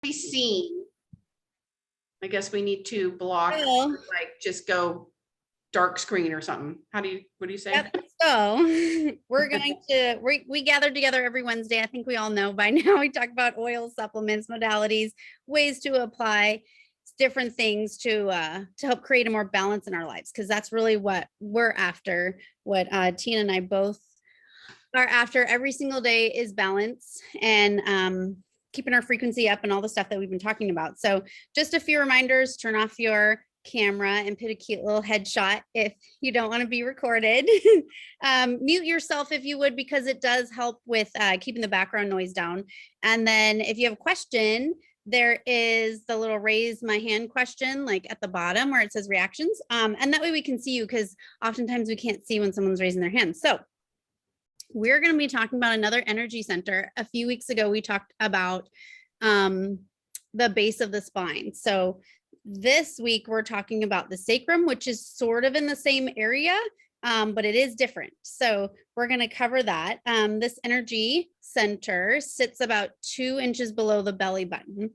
be seen. I guess we need to block, So, like just go dark screen or something. What do you say? yep. So we're going to, we gather together every Wednesday. I think we all know by now. We talk about oil supplements, modalities, ways to apply different things to help create a more balance in our lives. Cause that's really what we're after. What Tina and I both are after every single day is balance and keeping our frequency up and all the stuff that we've been talking about. So just a few reminders, turn off your camera and put a cute little headshot if you don't want to be recorded. Mute yourself if you would, because it does help with keeping the background noise down. And then if you have a question, there is the little raise my hand question, like at the bottom where it says reactions. And that way we can see you, because oftentimes we can't see when someone's raising their hand. So we're going to be talking about another energy center. A few weeks ago, we talked about the base of the spine. So this week, we're talking about the sacrum, which is sort of in the same area, but it is different. So we're going to cover that. This energy center sits about 2 inches below the belly button.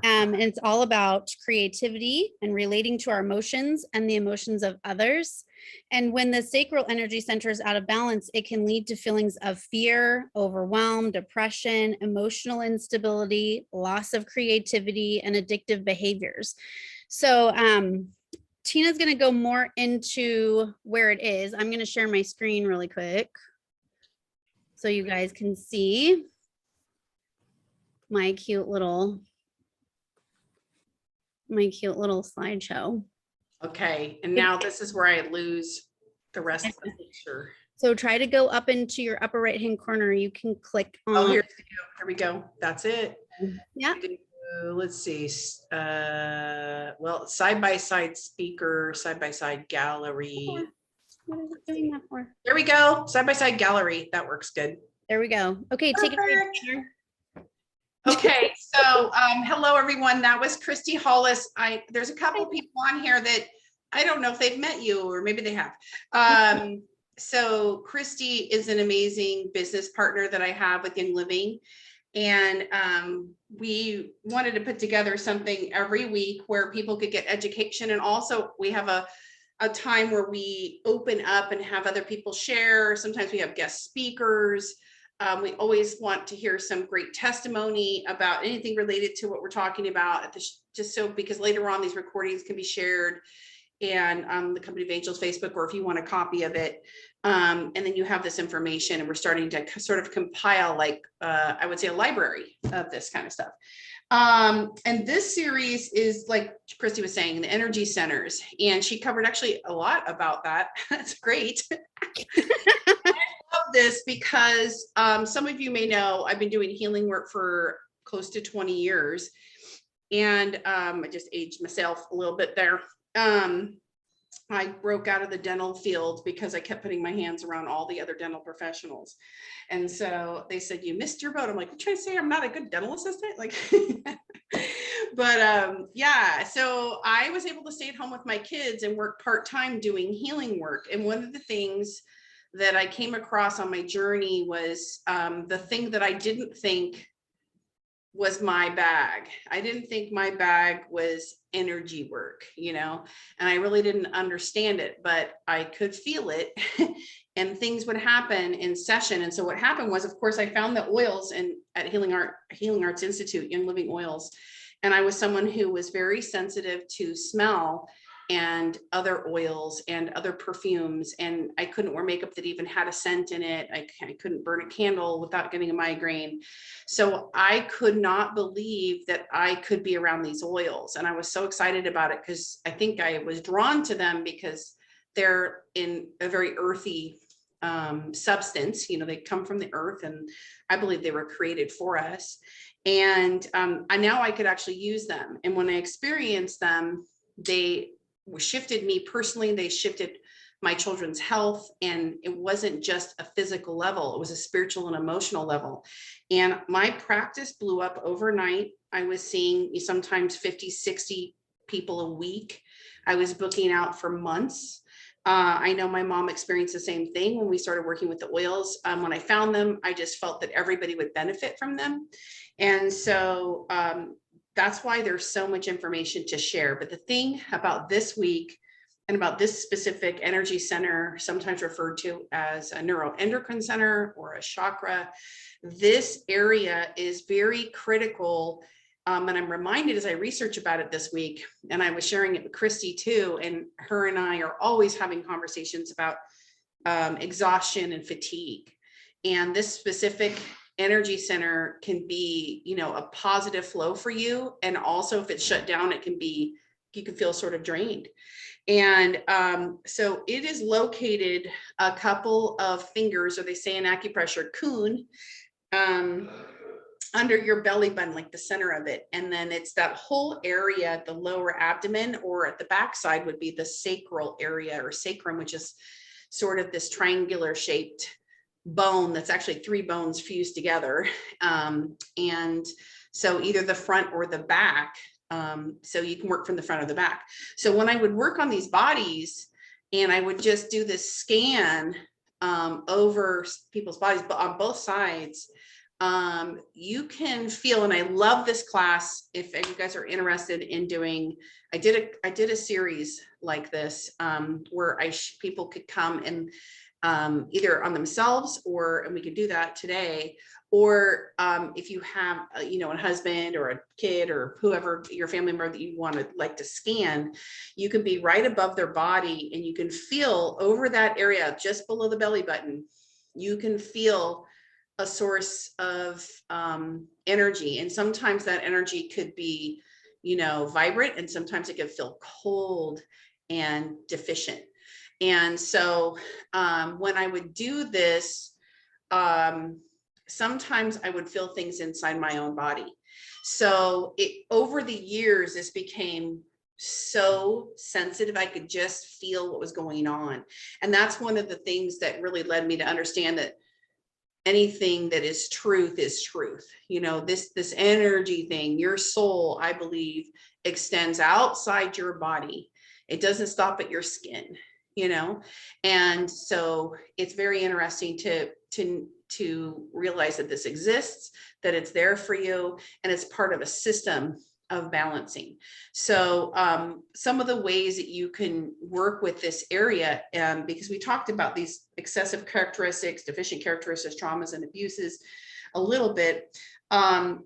And it's all about creativity and relating to our emotions and the emotions of others. And when the sacral energy center is out of balance, it can lead to feelings of fear, overwhelm, depression, emotional instability, loss of creativity, and addictive behaviors. So Tina's going to go more into where it is. I'm going to share my screen really quick so you guys can see my cute little slideshow. Okay, and now this is where I lose the rest of the picture. So try to go up into your upper right hand corner. You can click on. Oh, here we go. That's it. Yeah. Let's see. Well, side-by-side speaker, side-by-side gallery. What is it doing that for? There we go. Side-by-side gallery. That works good. There we go. Okay, take it. Okay, so hello everyone. That was Christy Hollis. There's a couple people on here that I don't know if they've met you, or maybe they have. So Christy is an amazing business partner that I have with Young Living. And we wanted to put together something every week where people could get education. And also we have a time where we open up and have other people share. Sometimes we have guest speakers. We always want to hear some great testimony about anything related to what we're talking about, just so, because later on these recordings can be shared and the Company of Angels Facebook, or if you want a copy of it. And then you have this information, and we're starting to sort of compile, like, I would say, a library of this kind of stuff. And this series is, like Christy was saying, the energy centers, and she covered actually a lot about that. That's great. I love this because some of you may know I've been doing healing work for close to 20 years. And I just aged myself a little bit there. I broke out of the dental field because I kept putting my hands around all the other dental professionals. And so they said, you missed your boat. I'm like, you trying to say I'm not a good dental assistant? Like, but yeah, so I was able to stay at home with my kids and work part-time doing healing work. And one of the things that I came across on my journey was the thing that I didn't think was my bag. I didn't think my bag was energy work, and I really didn't understand it, but I could feel it and things would happen in session. And so what happened was, of course, I found the oils at Healing Arts Institute, Young Living Oils. And I was someone who was very sensitive to smell and other oils and other perfumes. And I couldn't wear makeup that even had a scent in it. I couldn't burn a candle without getting a migraine. So I could not believe that I could be around these oils. And I was so excited about it because I think I was drawn to them because they're in a very earthy substance. They come from the earth, and I believe they were created for us. And now I could actually use them. And when I experienced them, they shifted me personally. They shifted my children's health, and it wasn't just a physical level, it was a spiritual and emotional level. And my practice blew up overnight. I was seeing sometimes 50, 60 people a week. I was booking out for months. I know my mom experienced the same thing when we started working with the oils. When I found them, I just felt that everybody would benefit from them. And so that's why there's so much information to share. But the thing about this week and about this specific energy center, sometimes referred to as a neuroendocrine center or a chakra, this area is very critical. And I'm reminded as I research about it this week, and I was sharing it with Christy too, and her and I are always having conversations about exhaustion and fatigue. And this specific energy center can be, you know, a positive flow for you. And also if it's shut down, it can be, you can feel sort of drained. And so it is located a couple of fingers, or they say in acupressure, kun, under your belly button, like the center of it. And then it's that whole area at the lower abdomen, or at the backside would be the sacral area, or sacrum, which is sort of this triangular shaped bone that's actually 3 bones fused together. And so either the front or the back. So you can work from the front or the back. So when I would work on these bodies and I would just do this scan over people's bodies, but on both sides, you can feel, and I love this class. If you guys are interested in doing, I did a series like this where people could come and either on themselves, and we could do that today, or if you have you know, a husband or a kid or whoever, your family member that you want to like to scan, you can be right above their body and you can feel over that area just below the belly button. You can feel a source of energy, and sometimes that energy could be, you know, vibrant, and sometimes it could feel cold and deficient. And so when I would do this, sometimes I would feel things inside my own body. So over the years, this became so sensitive. I could just feel what was going on. And that's one of the things that really led me to understand that anything that is truth is truth. You know, this energy thing, your soul, I believe, extends outside your body. It doesn't stop at your skin, you know? And so it's very interesting to realize that this exists, that it's there for you, and it's part of a system of balancing. So some of the ways that you can work with this area, because we talked about these excessive characteristics, deficient characteristics, traumas and abuses a little bit.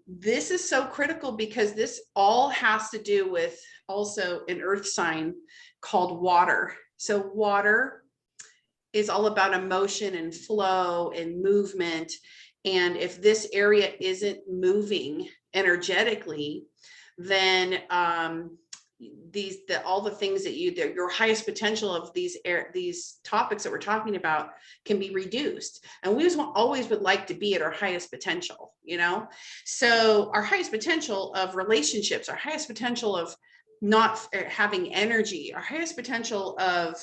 This is so critical because this all has to do with also an earth sign called water. So water is all about emotion and flow and movement. And if this area isn't moving energetically, then all the things that your highest potential of these topics that we're talking about can be reduced. And we always would like to be at our highest potential, you know? So our highest potential of relationships, our highest potential of not having energy, our highest potential of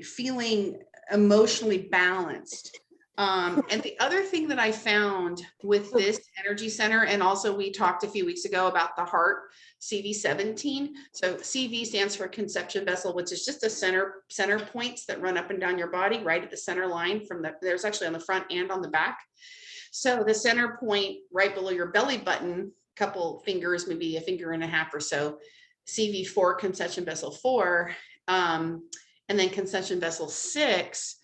feeling emotionally balanced. And the other thing that I found with this energy center, and also we talked a few weeks ago about the heart, CV17. So CV stands for conception vessel, which is just a center points that run up and down your body, right at the center line there's actually on the front and on the back. So the center point right below your belly button, couple fingers, maybe a finger and a half or so, CV4, conception vessel 4, and then conception vessel 6.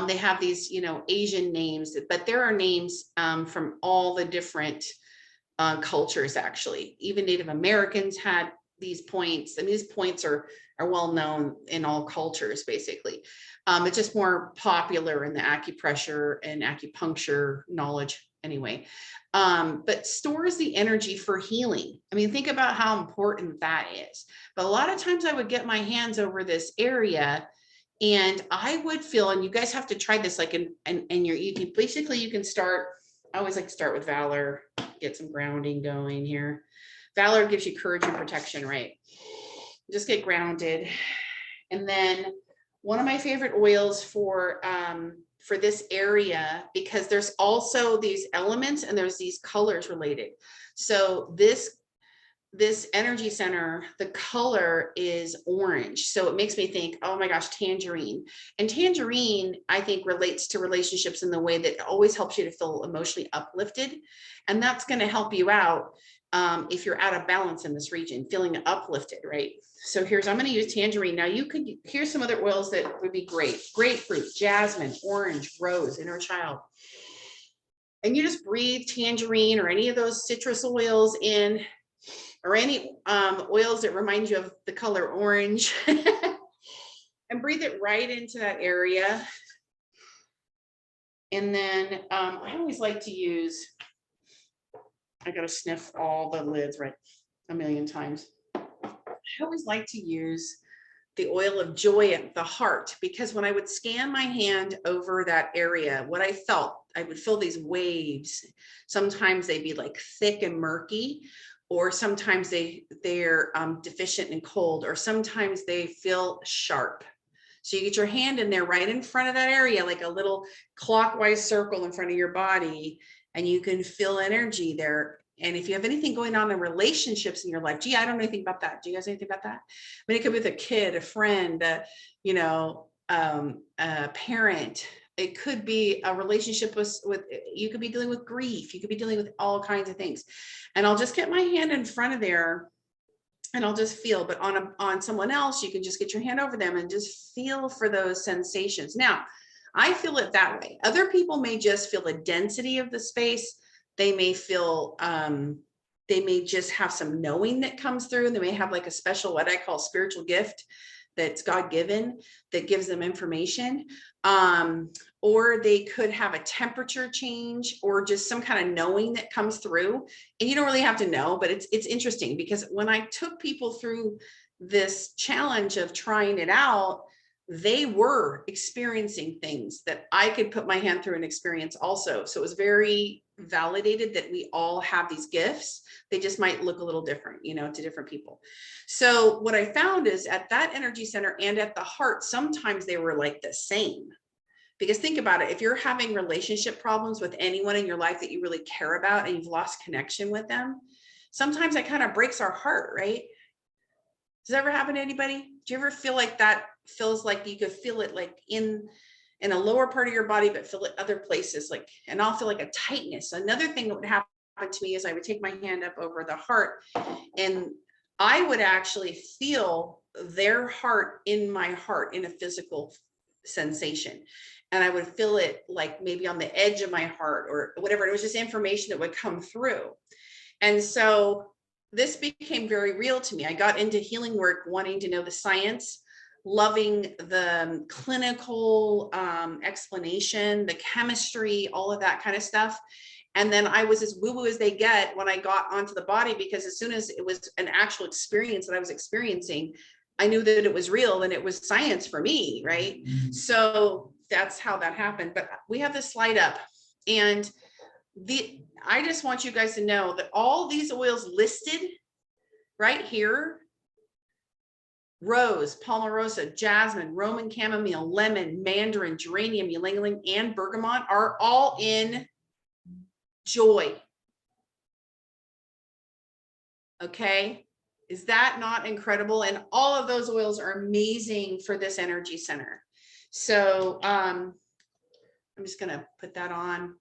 They have these, you know, Asian names, but there are names from all the different cultures, actually. Even Native Americans had these points, and these points are well known in all cultures, basically. It's just more popular in the acupressure and acupuncture knowledge anyway. But stores the energy for healing. I mean, think about how important that is. But a lot of times I would get my hands over this area, and I would feel, and you guys have to try this, like, you can start, I always like to start with Valor, get some grounding going here. Valor gives you courage and protection, right? Just get grounded. And then one of my favorite oils for this area, because there's also these elements and there's these colors related. So this this energy center, the color is orange. So it makes me think, oh my gosh, tangerine. And tangerine, I think, relates to relationships in the way that it always helps you to feel emotionally uplifted. And that's going to help you out if you're out of balance in this region, feeling uplifted, right? So here's, I'm going to use tangerine. Now you could, here's some other oils that would be great. Grapefruit, jasmine, orange, rose, inner child. And you just breathe tangerine or any of those citrus oils in, or any oils that remind you of the color orange, and breathe it right into that area. And then I always like to use, I got to sniff all the lids right a million times. I always like to use the oil of joy at the heart, because when I would scan my hand over that area, what I felt, I would feel these waves. Sometimes they'd be like thick and murky, or sometimes they're deficient and cold, or sometimes they feel sharp. So you get your hand in there right in front of that area, like a little clockwise circle in front of your body, and you can feel energy there. And if you have anything going on in relationships in your life, gee, I don't know anything about that. Do you guys know anything about that? I mean, it could be with a kid, a friend, a parent. It could be a relationship with, you could be dealing with grief. You could be dealing with all kinds of things. And I'll just get my hand in front of there and I'll just feel, but on someone else, you can just get your hand over them and just feel for those sensations. Now, I feel it that way. Other people may just feel the density of the space. They may feel, they may just have some knowing that comes through. They may have like a special, what I call spiritual gift that's God-given that gives them information. Or they could have a temperature change or just some kind of knowing that comes through. And you don't really have to know, but it's interesting, because when I took people through this challenge of trying it out, they were experiencing things that I could put my hand through and experience also. So it was very validated that we all have these gifts. They just might look a little different, to different people. So what I found is at that energy center and at the heart, sometimes they were like the same. Because think about it, if you're having relationship problems with anyone in your life that you really care about and you've lost connection with them, sometimes that kind of breaks our heart, right? Does that ever happen to anybody? Do you ever feel like that feels like you could feel it like in a lower part of your body, but feel it other places, like, and I'll feel like a tightness. Another thing that would happen to me is I would take my hand up over the heart and I would actually feel their heart in my heart in a physical sensation. And I would feel it like maybe on the edge of my heart or whatever. It was just information that would come through. And so this became very real to me. I got into healing work wanting to know the science, loving the clinical explanation, the chemistry, all of that kind of stuff. And then I was as woo-woo as they get when I got onto the body, because as soon as it was an actual experience that I was experiencing, I knew that it was real and it was science for me, right? Mm-hmm. So that's how that happened. But we have this slide up, and I just want you guys to know that all these oils listed right here, rose, palmarosa, jasmine, Roman chamomile, lemon, mandarin, geranium, ylang-ylang, and bergamot, are all in joy. Okay, is that not incredible? And all of those oils are amazing for this energy center. So I'm just gonna put that on.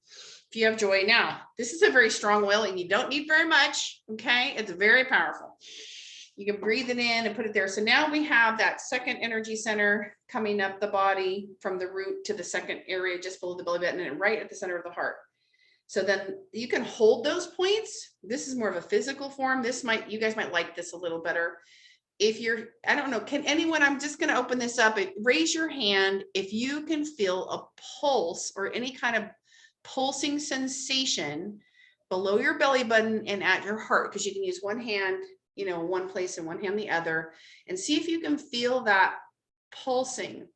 If you have joy. Now, this is a very strong oil and you don't need very much, okay? It's very powerful. You can breathe it in and put it there. So now we have that second energy center coming up the body from the root to the second area just below the belly button and right at the center of the heart. So then you can hold those points. This is more of a physical form. You guys might like this a little better. If you're, I don't know, can anyone, I'm just going to open this up. Raise your hand if you can feel a pulse or any kind of pulsing sensation below your belly button and at your heart, because you can use one hand, one place and one hand the other, and see if you can feel that pulsing.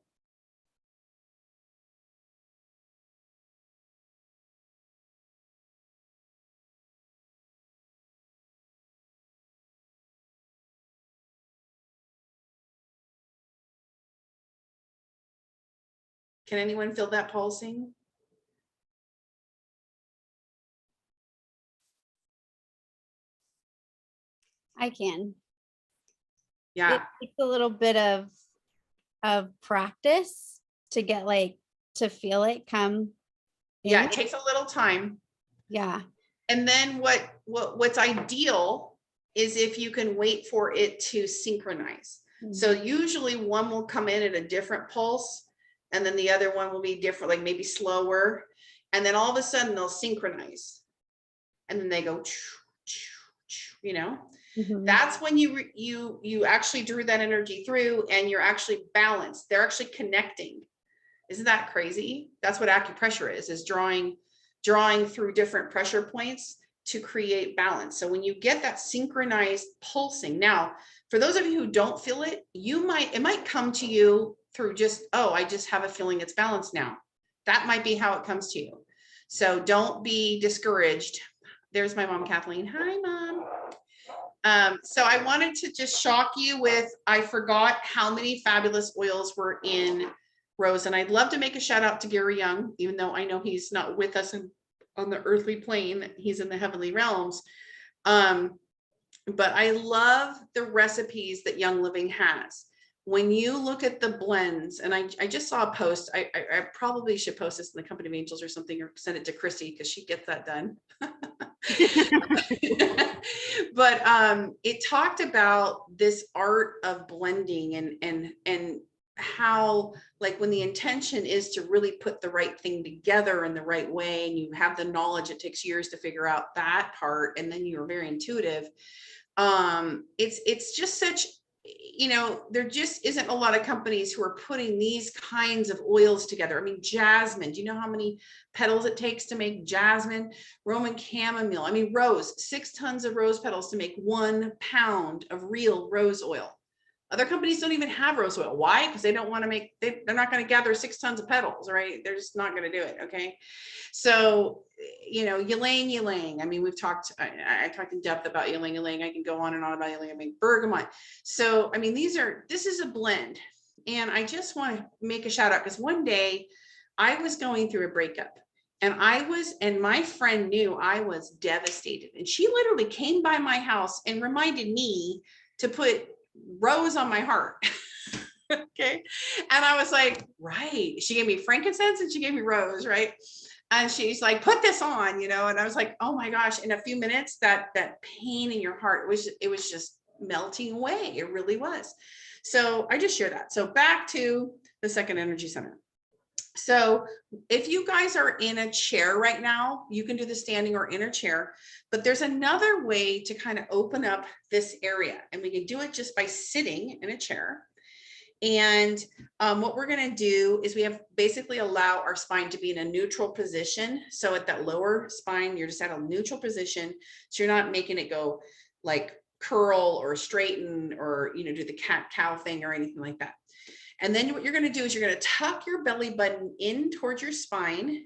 Can anyone feel that pulsing? I can. Yeah. It takes a little bit of practice to get like to feel it come Yeah, in. it takes a little time. Yeah. And then what's ideal is if you can wait for it to synchronize. So usually one will come in at a different pulse, and then the other one will be different, like maybe slower. And then all of a sudden they'll synchronize. And then they go, you know, that's when you actually drew that energy through and you're actually balanced. They're actually connecting. Isn't that crazy? That's what acupressure is drawing through different pressure points to create balance. So when you get that synchronized pulsing, now, for those of you who don't feel it, it might come to you through just, oh, I just have a feeling it's balanced now. That might be how it comes to you. So don't be discouraged. There's my mom, Kathleen. Hi, Mom. So I wanted to just shock you with, I forgot how many fabulous oils were in Rose. And I'd love to make a shout out to Gary Young, even though I know he's not with us on the earthly plane, he's in the heavenly realms. But I love the recipes that Young Living has. When you look at the blends, and I just saw a post, I probably should post this in the Company of Angels or something, or send it to Chrissy because she gets that done. But it talked about this art of blending and how, like, when the intention is to really put the right thing together in the right way, and you have the knowledge, it takes years to figure out that part, and then you're very intuitive. It's just such, you know, there just isn't a lot of companies who are putting these kinds of oils together. I mean, jasmine, do you know how many petals it takes to make jasmine? Roman chamomile, I mean, rose, 6 tons of rose petals to make 1 pound of real rose oil. Other companies don't even have rose oil. Why? Because they don't want to make, they're not going to gather 6 tons of petals, right? They're just not going to do it. Okay. So, you know, ylang ylang. I mean, we've talked, I talked in depth about ylang ylang. I can go on and on about ylang. I mean, bergamot. So, I mean, this is a blend. And I just want to make a shout out because one day I was going through a breakup, and my friend knew I was devastated. And she literally came by my house and reminded me to put rose on my heart. Okay. And I was like, right. She gave me frankincense and she gave me rose, right? And she's like, put this on, you know. And I was like, oh my gosh, in a few minutes, that pain in your heart it was just melting away. It really was. So I just share that. So back to the second energy center. So if you guys are in a chair right now, you can do the standing or in a chair, but there's another way to kind of open up this area, and we can do it just by sitting in a chair. And what we're going to do is we have basically allow our spine to be in a neutral position. So at that lower spine, you're just at a neutral position. So you're not making it go like curl or straighten or, you know, do the cat cow thing or anything like that. And then what you're going to do is you're going to tuck your belly button in towards your spine.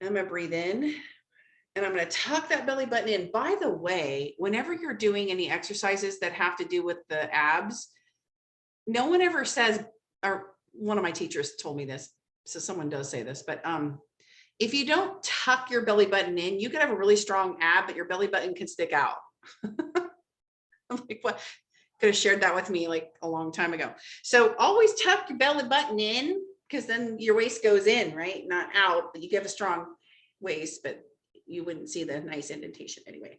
I'm going to breathe in, and I'm going to tuck that belly button in. By the way, whenever you're doing any exercises that have to do with the abs, no one ever says, or one of my teachers told me this, so someone does say this, but if you don't tuck your belly button in, you can have a really strong ab, but your belly button can stick out. I'm like, what? Could have shared that with me like a long time ago. So always tuck your belly button in, because then your waist goes in, right? Not out, but you have a strong waist, but you wouldn't see the nice indentation anyway.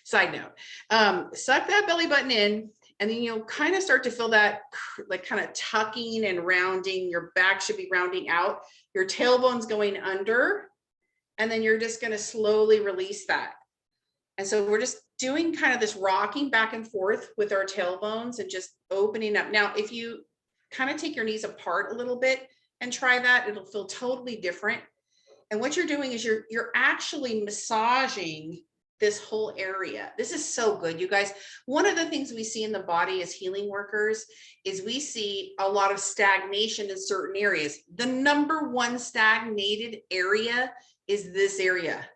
Side note, suck that belly button in, and then you'll kind of start to feel that like kind of tucking and rounding. Your back should be rounding out, your tailbone's going under, and then you're just going to slowly release that. And so we're just doing kind of this rocking back and forth with our tailbones and just opening up. Now, if you kind of take your knees apart a little bit and try that, it'll feel totally different. And what you're doing is you're actually massaging this whole area. This is so good, you guys. One of the things we see in the body as healing workers is we see a lot of stagnation in certain areas. The number one stagnated area is this area.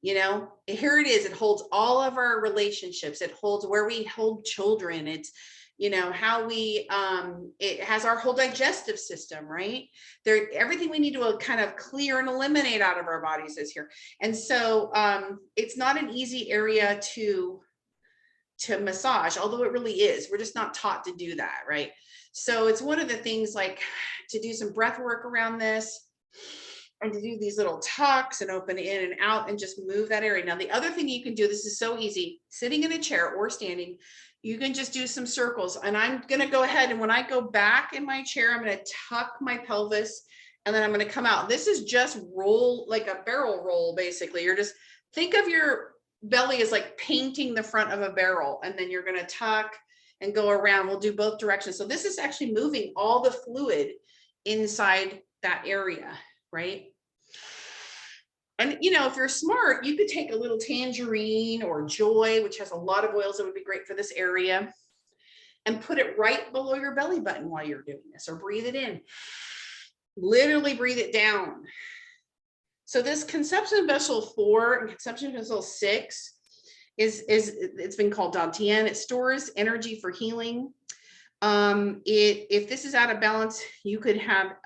You know, here it is. It holds all of our relationships. It holds where we hold children. It's, you know, how we, it has our whole digestive system, right? There, everything we need to kind of clear and eliminate out of our bodies is here. And so it's not an easy area to massage, although it really is. We're just not taught to do that, right? So it's one of the things, like, to do some breath work around this, and to do these little tucks and open in and out and just move that area. Now, the other thing you can do, this is so easy, sitting in a chair or standing, you can just do some circles. And I'm going to go ahead, and when I go back in my chair, I'm going to tuck my pelvis, and then I'm going to come out. This is just roll, like a barrel roll, basically. You're just, think of your belly as like painting the front of a barrel, and then you're going to tuck and go around. We'll do both directions. So this is actually moving all the fluid inside that area, right? And, you know, if you're smart, you could take a little tangerine or joy, which has a lot of oils that would be great for this area, and put it right below your belly button while you're doing this, or breathe it in. Literally breathe it down. So this conception vessel 4 and conception vessel 6 is it's been called Dantian. It stores energy for healing. If this is out of balance, you could have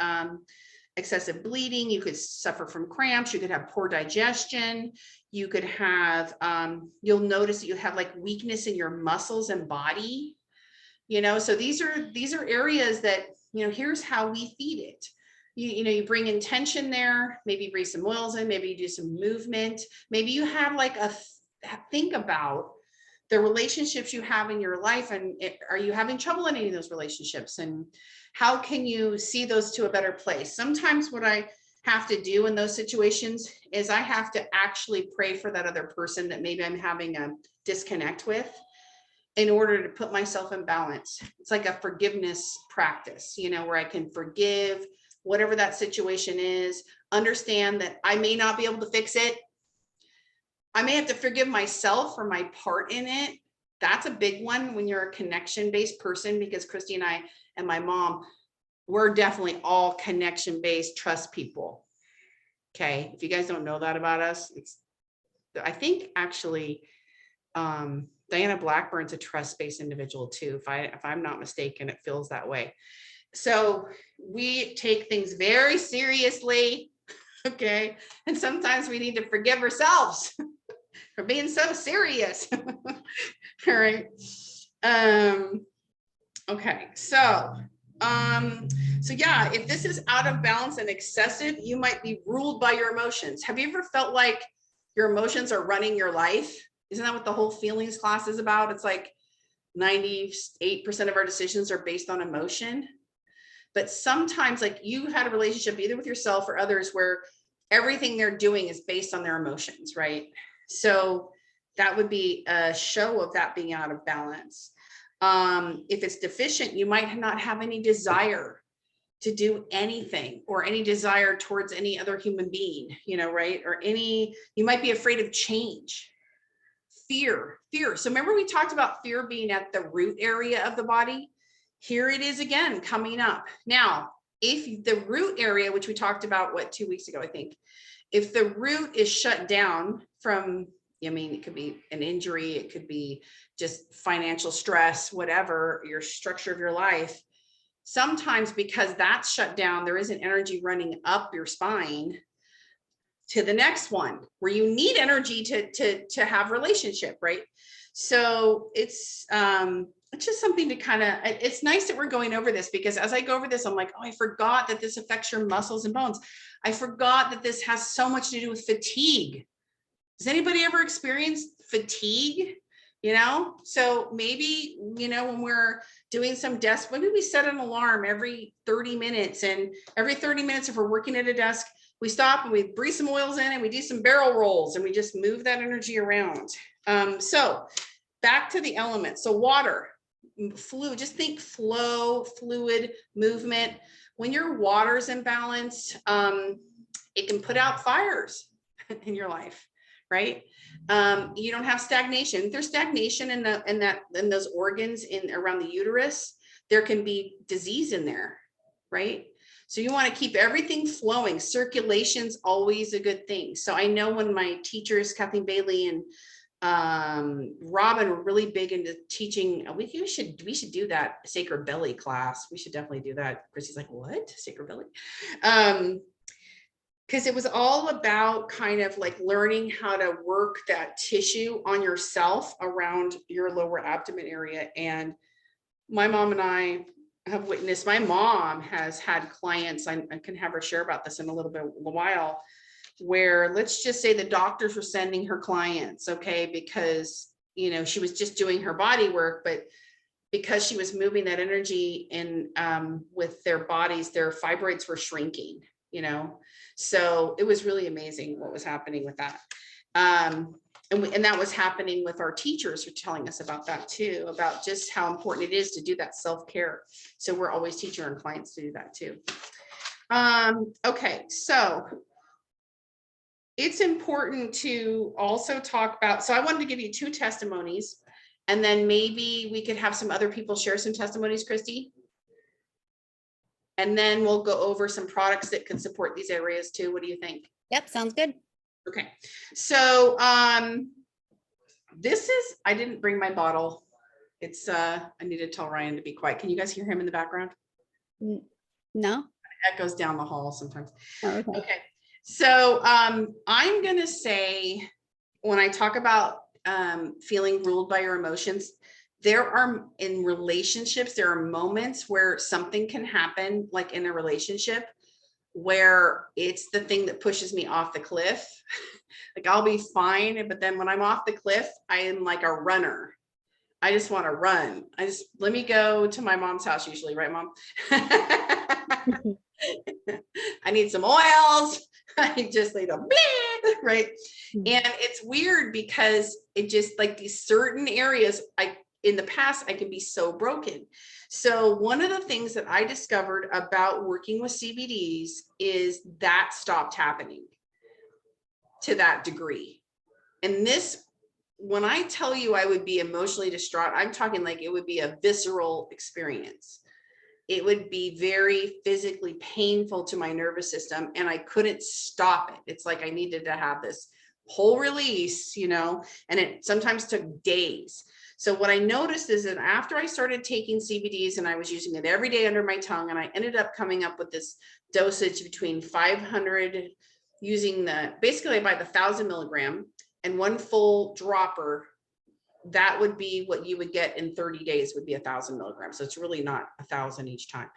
excessive bleeding, you could suffer from cramps, you could have poor digestion, you could have, you'll notice that you have like weakness in your muscles and body, you know. So these are areas that, you know, here's how we feed it. You know, you bring intention there, maybe breathe some oils in, maybe you do some movement, maybe you have like think about the relationships you have in your life, and are you having trouble in any of those relationships, and how can you see those to a better place? Sometimes what I have to do in those situations is I have to actually pray for that other person that maybe I'm having a disconnect with, in order to put myself in balance. It's like a forgiveness practice, you know, where I can forgive whatever that situation is, understand that I may not be able to fix it. I may have to forgive myself for my part in it. That's a big one when you're a connection-based person, because Christy and I and my mom, we're definitely all connection-based, trust people. Okay, if you guys don't know that about us, I think actually Diana Blackburn's a trust-based individual too. If I'm not mistaken, it feels that way. So we take things very seriously, okay? And sometimes we need to forgive ourselves for being so serious. All right. Okay, so yeah, if this is out of balance and excessive, you might be ruled by your emotions. Have you ever felt like your emotions are running your life? Isn't that what the whole feelings class is about? It's like 98% of our decisions are based on emotion. But sometimes, like, you had a relationship either with yourself or others where everything they're doing is based on their emotions, right? So that would be a show of that being out of balance. If it's deficient, you might not have any desire to do anything, or any desire towards any other human being, you know, right? Or you might be afraid of change. Fear. So remember we talked about fear being at the root area of the body? Here it is again, coming up. Now, if the root area, which we talked about, 2 weeks ago, I think, if the root is shut down from, I mean, it could be an injury, it could be just financial stress, whatever, your structure of your life. Sometimes because that's shut down, there isn't energy running up your spine to the next one where you need energy to have relationship, right? So it's just something to kind of, it's nice that we're going over this, because as I go over this, I'm like, oh, I forgot that this affects your muscles and bones. I forgot that this has so much to do with fatigue. Has anybody ever experienced fatigue? You know, so maybe, you know, when we're doing some desk, maybe we set an alarm every 30 minutes, and every 30 minutes, if we're working at a desk, we stop and we breathe some oils in and we do some barrel rolls, and we just move that energy around. So back to the elements. So water, fluid, just think flow, fluid, movement. When your water's in balance, it can put out fires in your life, right? You don't have stagnation. If there's stagnation in those organs around the uterus, there can be disease in there, right? So you want to keep everything flowing. Circulation's always a good thing. So I know when my teachers, Kathleen Bailey and Robin, we're really big into teaching. We should do that sacred belly class. We should definitely do that. Chrissy's like, what? Sacred belly? Because it was all about kind of like learning how to work that tissue on yourself around your lower abdomen area. And my mom and I have witnessed, my mom has had clients, I can have her share about this in a while, where let's just say the doctors were sending her clients, okay, because, you know, she was just doing her body work, but because she was moving that energy in with their bodies, their fibroids were shrinking, you know. So it was really amazing what was happening with that. And that was happening with our teachers, were telling us about that too, about just how important it is to do that self-care. So we're always teaching our clients to do that too. Okay, so it's important to also talk about, so I wanted to give you 2 testimonies, and then maybe we could have some other people share some testimonies, Christy. And then we'll go over some products that can support these areas too. What do you think? Yep, sounds good. Okay, so this is, I didn't bring my bottle. It's I need to tell Ryan to be quiet. Can you guys hear him in the background? No. It echoes down the hall sometimes. Oh, okay. Okay, so I'm gonna say, when I talk about feeling ruled by your emotions, there are, in relationships, there are moments where something can happen, like in a relationship, where it's the thing that pushes me off the cliff. Like I'll be fine, but then when I'm off the cliff, I am like a runner. I just want to run. Let me go to my mom's house usually, right, Mom? I need some oils. I just need a bleed, right? And it's weird because it just, like, these certain areas, in the past, I can be so broken. So one of the things that I discovered about working with CBDs is that stopped happening to that degree. And this, when I tell you I would be emotionally distraught, I'm talking like it would be a visceral experience. It would be very physically painful to my nervous system, and I couldn't stop it. It's like I needed to have this whole release, you know, and it sometimes took days. So what I noticed is that after I started taking CBDs and I was using it every day under my tongue, and I ended up coming up with this dosage between 500, using basically I buy the 1,000 milligram and 1 full dropper. That would be what you would get in 30 days, would be 1,000 milligrams. So it's really not 1,000 each time.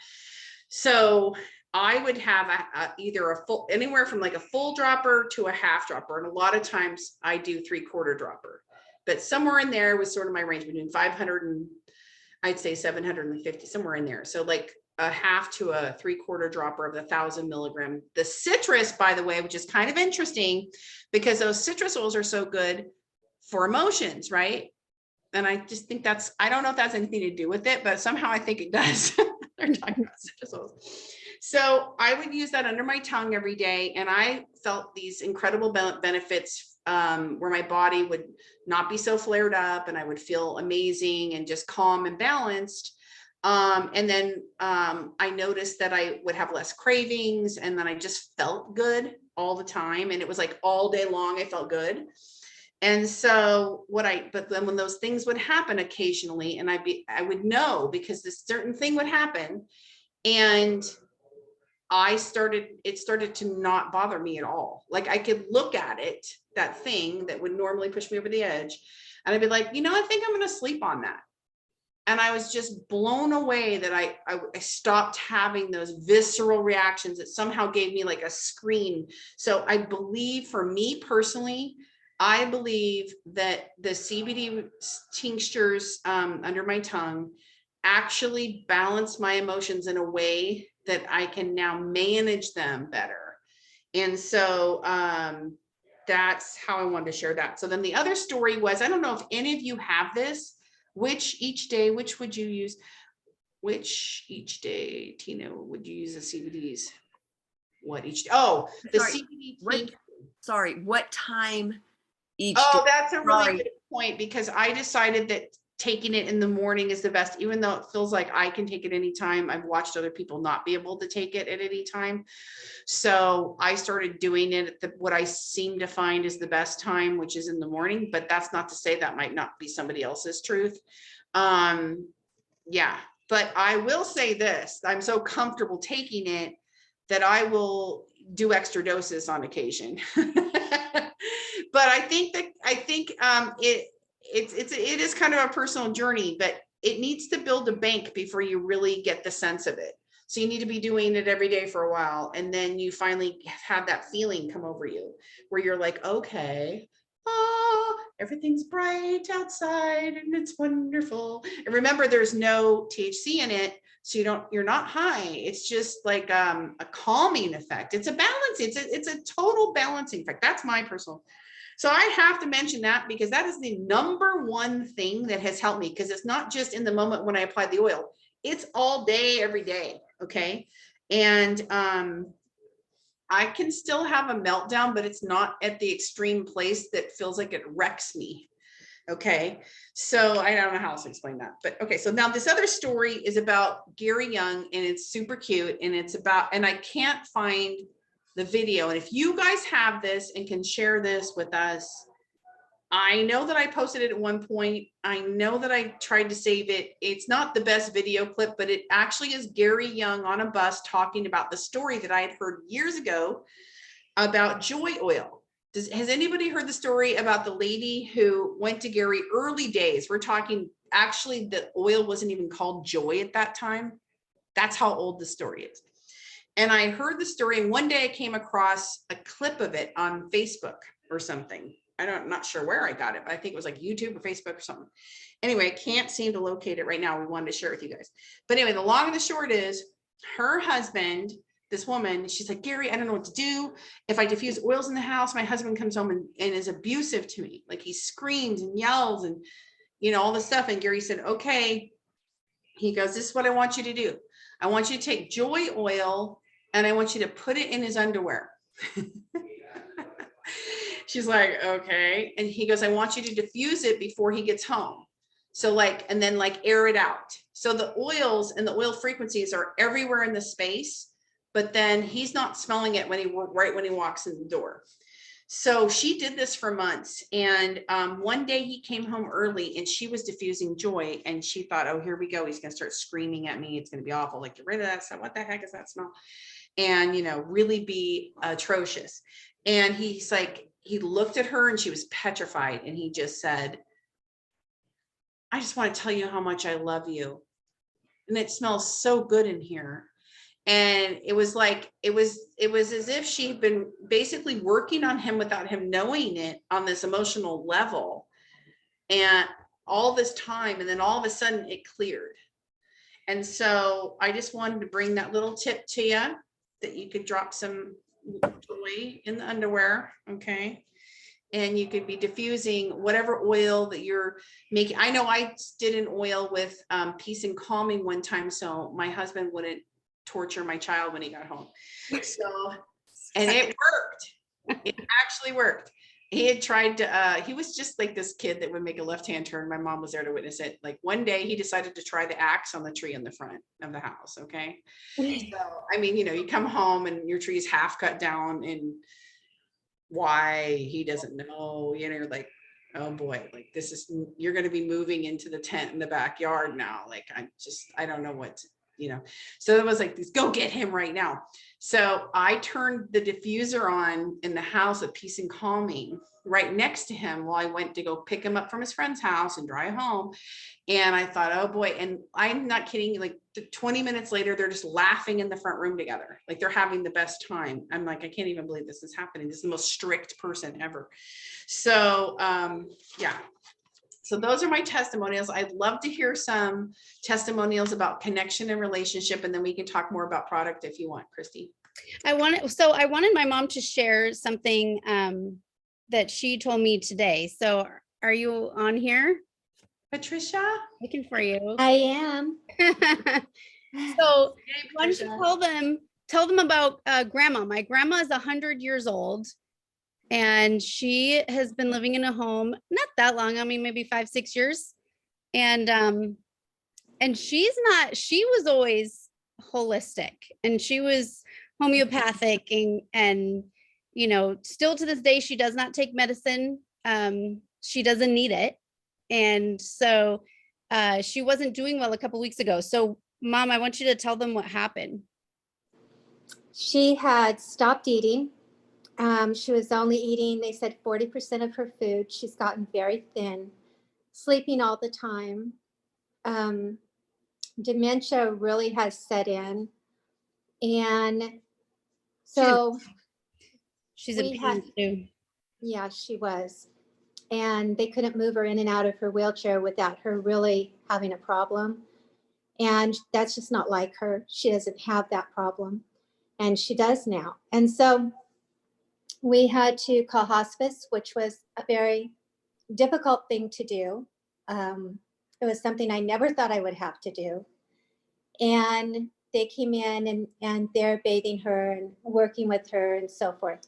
So I would have either a full, anywhere from like a full dropper to a half dropper. And a lot of times I do 3/4 dropper, but somewhere in there was sort of my range between 500 and I'd say 750, somewhere in there. So like a half to a 3/4 dropper of the 1,000 milligram. The citrus, by the way, which is kind of interesting because those citrus oils are so good for emotions, right? And I just think that's, I don't know if that's anything to do with it, but somehow I think it does. They're talking about citrus oils. So I would use that under my tongue every day. And I felt these incredible benefits where my body would not be so flared up and I would feel amazing and just calm and balanced. And then I noticed that I would have less cravings, and then I just felt good all the time. And it was like all day long, I felt good. And so but then when those things would happen occasionally, and I would know because this certain thing would happen, and it started to not bother me at all. Like I could look at it, that thing that would normally push me over the edge, and I'd be like, you know, I think I'm going to sleep on that. And I was just blown away that I stopped having those visceral reactions that somehow gave me like a screen. So I believe, for me personally, I believe that the CBD tinctures under my tongue actually balance my emotions in a way that I can now manage them better. And so that's how I wanted to share that. So then the other story was, I don't know if any of you have this, which would you use? Which each day, Tina, would you use the CBDs? What each day? Oh, the CBD. What time each day? Oh, that's a really good point, because I decided that taking it in the morning is the best, even though it feels like I can take it anytime. I've watched other people not be able to take it at any time. So I started doing it at what I seem to find is the best time, which is in the morning, but that's not to say that might not be somebody else's truth. Yeah, but I will say this, I'm so comfortable taking it that I will do extra doses on occasion. But I think it is kind of a personal journey, but it needs to build a bank before you really get the sense of it. So you need to be doing it every day for a while. And then you finally have that feeling come over you where you're like, okay, everything's bright outside and it's wonderful. And remember, there's no THC in it. So you're not high. It's just like a calming effect. It's a balance. It's a total balancing effect. That's my personal. So I have to mention that because that is the number one thing that has helped me, because it's not just in the moment when I apply the oil, it's all day, every day. Okay. And I can still have a meltdown, but it's not at the extreme place that feels like it wrecks me. Okay. So I don't know how else to explain that, but okay. So now this other story is about Gary Young, and it's super cute, and it's about, and I can't find the video. And if you guys have this and can share this with us, I know that I posted it at one point. I know that I tried to save it. It's not the best video clip, but it actually is Gary Young on a bus talking about the story that I had heard years ago about joy oil. Has anybody heard the story about the lady who went to Gary early days? We're talking, actually, the oil wasn't even called Joy at that time. That's how old the story is. And I heard the story, and one day I came across a clip of it on Facebook or something. I'm not sure where I got it, but I think it was like YouTube or Facebook or something. Anyway, I can't seem to locate it right now. We wanted to share it with you guys. But anyway, the long and the short is, her husband, this woman, she's like, Gary, I don't know what to do. If I diffuse oils in the house, my husband comes home and is abusive to me. Like, he screams and yells and, all this stuff. And Gary said, okay. He goes, this is what I want you to do. I want you to take joy oil and I want you to put it in his underwear. She's like, okay. And he goes, I want you to diffuse it before he gets home. So and then air it out. So the oils and the oil frequencies are everywhere in the space, but then he's not smelling it right when he walks in the door. So she did this for months. And one day he came home early and she was diffusing joy. And she thought, oh, here we go. He's going to start screaming at me. It's going to be awful. Like, get rid of that stuff. What the heck is that smell? And, really be atrocious. And he's like, he looked at her and she was petrified. And he just said, I just want to tell you how much I love you. And it smells so good in here. And it was as if she'd been basically working on him without him knowing it on this emotional level. And all this time, and then all of a sudden it cleared. And so I just wanted to bring that little tip to you, that you could drop some joy in the underwear. Okay. And you could be diffusing whatever oil that you're making. I know I did an oil with peace and calming one time, so my husband wouldn't torture my child when he got home. So, and it worked. It actually worked. He had tried to, he was just like this kid that would make a left-hand turn. My mom was there to witness it. Like, one day he decided to try the axe on the tree in the front of the house. Okay. So, I mean, you come home and your tree is half cut down, and why he doesn't know, you're like, oh boy, like, you're going to be moving into the tent in the backyard now. Like, I don't know what, so it was like, go get him right now. So I turned the diffuser on in the house of peace and calming right next to him while I went to go pick him up from his friend's house and drive home. And I thought, oh boy. And I'm not kidding. Like 20 minutes later, they're just laughing in the front room together. Like, they're having the best time. I'm like, I can't even believe this is happening. This is the most strict person ever. So, yeah. So those are my testimonials. I'd love to hear some testimonials about connection and relationship, and then we can talk more about product if you want, Christy. I wanted my mom to share something that she told me today. So are you on here, Patricia? Looking for you. I am. So why don't you tell them about grandma. My grandma is 100 years old. And she has been living in a home, not that long. I mean, maybe 5-6 years. And she was always holistic, and she was homeopathic, and still to this day, she does not take medicine. She doesn't need it. And so she wasn't doing well a couple weeks ago. So Mom, I want you to tell them what happened. She had stopped eating. She was only eating, they said, 40% of her food. She's gotten very thin, sleeping all the time. Dementia really has set in. And so she's in pain too. Yeah, she was. And they couldn't move her in and out of her wheelchair without her really having a problem. And that's just not like her. She doesn't have that problem. And she does now. And so we had to call hospice, which was a very difficult thing to do. It was something I never thought I would have to do. And they came in and they're bathing her and working with her and so forth.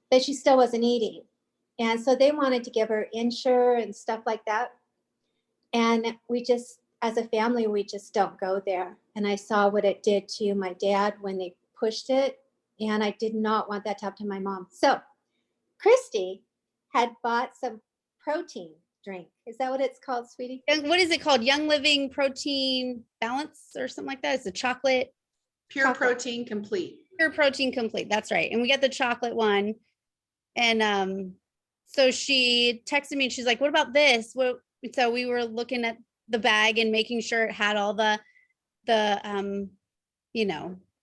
But she still wasn't eating. And so they wanted to give her Ensure and stuff like that. And we just, as a family, we just don't go there. And I saw what it did to my dad when they pushed it. And I did not want that to happen to my mom. So Christy had bought some protein drink. Is that what it's called, sweetie? What is it called? Young Living Protein Balance or something like that? It's a chocolate. Pure Protein Complete. Pure Protein Complete. That's right. And we got the chocolate one. And so she texted me and she's like, what about this? So we were looking at the bag and making sure it had all the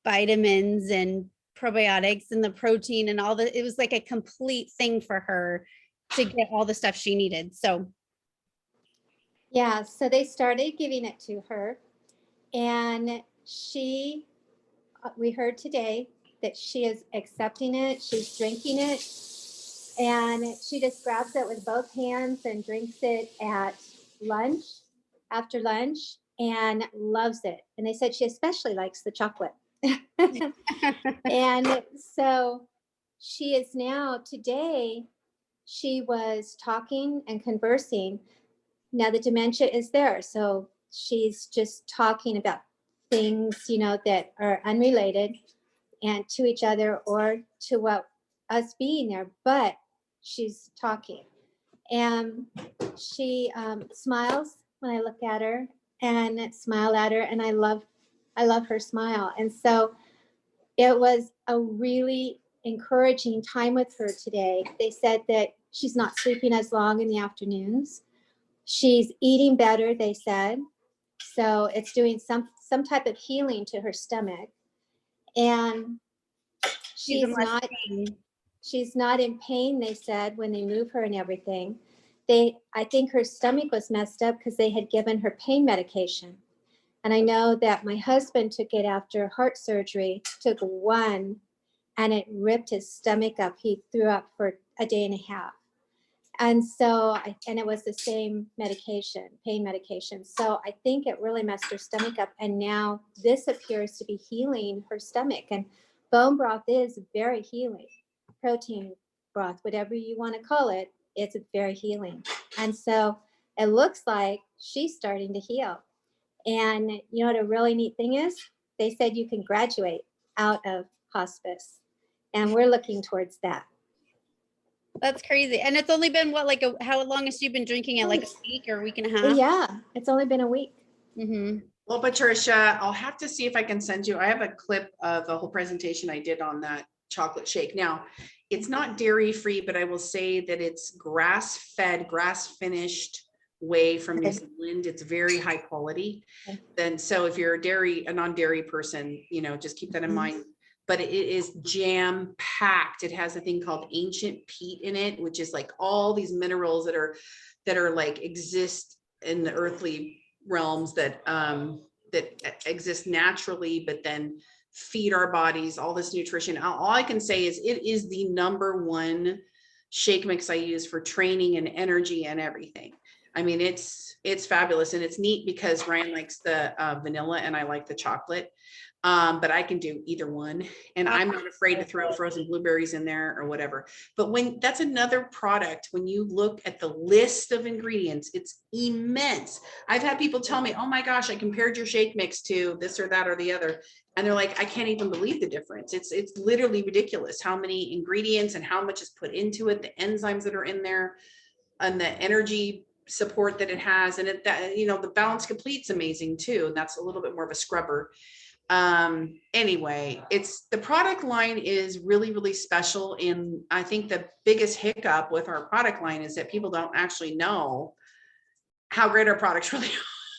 vitamins and probiotics and the protein and all it was like a complete thing for her to get all the stuff she needed. So yeah, so they started giving it to her, and we heard today that she is accepting it, she's drinking it, and she just grabs it with both hands and drinks it at lunch, after lunch, and loves it. And they said she especially likes the chocolate. And so she is now, today, she was talking and conversing. Now the dementia is there. So she's just talking about things, that are unrelated and to each other or to what us being there, but she's talking. And she smiles when I look at her and smile at her. And I love her smile. And so it was a really encouraging time with her today. They said that she's not sleeping as long in the afternoons. She's eating better, they said. So it's doing some type of healing to her stomach. And she's not in pain, they said, when they move her and everything. I think her stomach was messed up because they had given her pain medication. And I know that my husband took it after heart surgery, took one, and it ripped his stomach up. He threw up for a day and a half. And so, and it was the same medication, pain medication. So I think it really messed her stomach up. And now this appears to be healing her stomach. And bone broth is very healing. Protein broth, whatever you want to call it, it's very healing. And so it looks like she's starting to heal. And you know what a really neat thing is? They said you can graduate out of hospice. And we're looking towards that. That's crazy. And it's only been how long has she been drinking it? Like a week or a week and a half? Yeah, it's only been a week. Mm-hmm. Well, Patricia, I'll have to see if I can send you. I have a clip of a whole presentation I did on that chocolate shake. Now, it's not dairy free, but I will say that it's grass fed, grass finished whey from New Zealand. It's very high quality. Then, so if you're a non-dairy person, just keep that in mind. But it is jam packed. It has a thing called ancient peat in it, which is like all these minerals that are like exist in the earthly realms that exist naturally, but then feed our bodies all this nutrition. All I can say is it is the #1 shake mix I use for training and energy and everything. I mean, it's it's fabulous. And it's neat because Ryan likes the vanilla and I like the chocolate. But I can do either one. And I'm not afraid to throw frozen blueberries in there or whatever. But when that's another product, when you look at the list of ingredients, it's immense. I've had people tell me, oh my gosh, I compared your shake mix to this or that or the other. And they're like, I can't even believe the difference. It's literally ridiculous how many ingredients and how much is put into it, the enzymes that are in there, and the energy support that it has. And that, you know, the Balance Complete's amazing too. And that's a little bit more of a scrubber. Anyway, it's the product line is really, really special. And I think the biggest hiccup with our product line is that people don't actually know how great our products really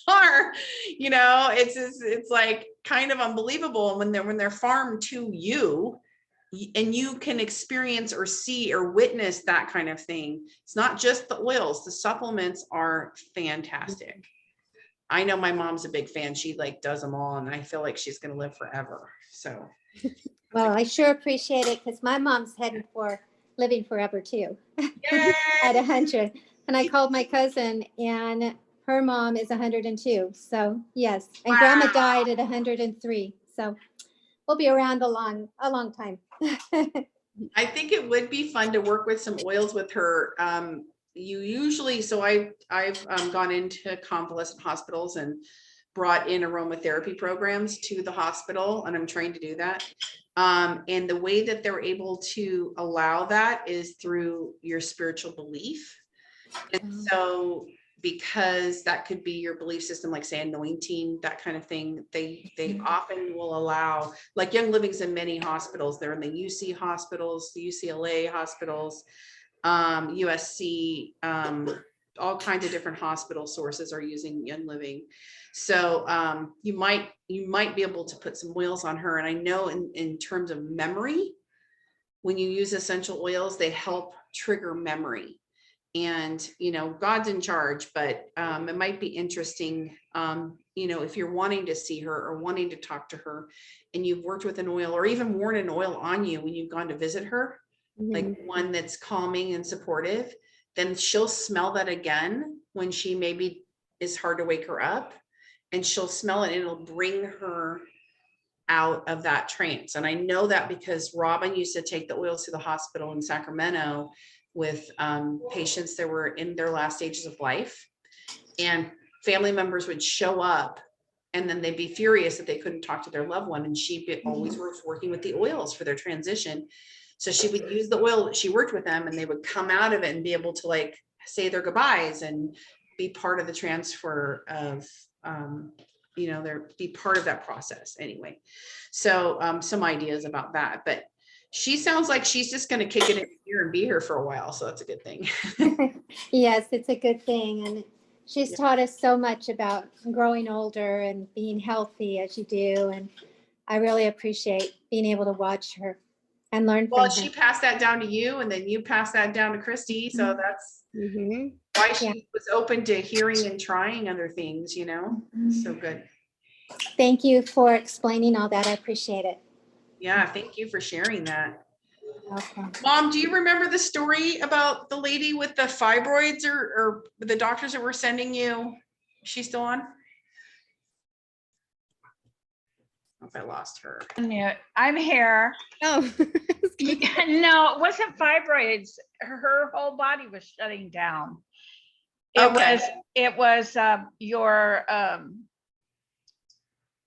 are. You know, it's like kind of unbelievable when they're farmed to you, and you can experience or see or witness that kind of thing. It's not just the oils, the supplements are fantastic. I know my mom's a big fan. She like does them all, and I feel like she's going to live forever. So, Well, I sure appreciate it because my mom's heading for living forever too. At 100. And I called my cousin and her mom is 102. So yes, and grandma died at 103. So we'll be around a long time. I think it would be fun to work with some oils with her. You usually, so I've gone into convalescent hospitals and brought in aromatherapy programs to the hospital, and I'm trained to do that. And the way that they're able to allow that is through your spiritual belief. And so, because that could be your belief system, like say anointing, that kind of thing, they often will allow, like Young Living's in many hospitals. They're in the UC hospitals, the UCLA hospitals, USC, all kinds of different hospital sources are using Young Living. So you might be able to put some oils on her. And I know in terms of memory, when you use essential oils, they help trigger memory. And, you know, God's in charge, but it might be interesting, you know, if you're wanting to see her or wanting to talk to her and you've worked with an oil or even worn an oil on you when you've gone to visit her, like one that's calming and supportive, then she'll smell that again when she maybe is hard to wake her up, and she'll smell it and it'll bring her out of that trance. And I know that because Robin used to take the oils to the hospital in Sacramento with patients that were in their last stages of life, and family members would show up and then they'd be furious that they couldn't talk to their loved one. And she always was working with the oils for their transition. So she would use the oil that she worked with them, and they would come out of it and be able to like say their goodbyes and be part of the transfer of, you know, be part of that process anyway. So some ideas about that, but she sounds like she's just going to kick it in here and be here for a while. So that's a good thing. Yes, it's a good thing. And she's taught us so much about growing older and being healthy as you do. And I really appreciate being able to watch her and learn from Well, her. she passed that down to you, and then you passed that down to Christy. So that's why she was open to hearing and trying other things, you know. So good. Thank you for explaining all that. I appreciate it. Yeah, thank you for sharing that. Okay. Mom, do you remember the story about the lady with the fibroids or the doctors that were sending you? Is she still on? I hope I lost her. I'm here. Oh, No, it wasn't fibroids. Her whole body was shutting down. Okay. It was your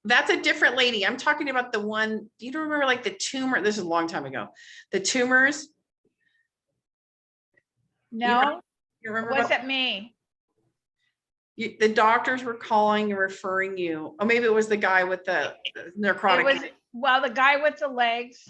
That's a different lady. I'm talking about the one, you don't remember like the tumor? This is a long time ago. The tumors. no, You remember was about, it me? the doctors were calling and referring you. Oh, maybe it was the guy with the necrotic. It was, well, the guy with the legs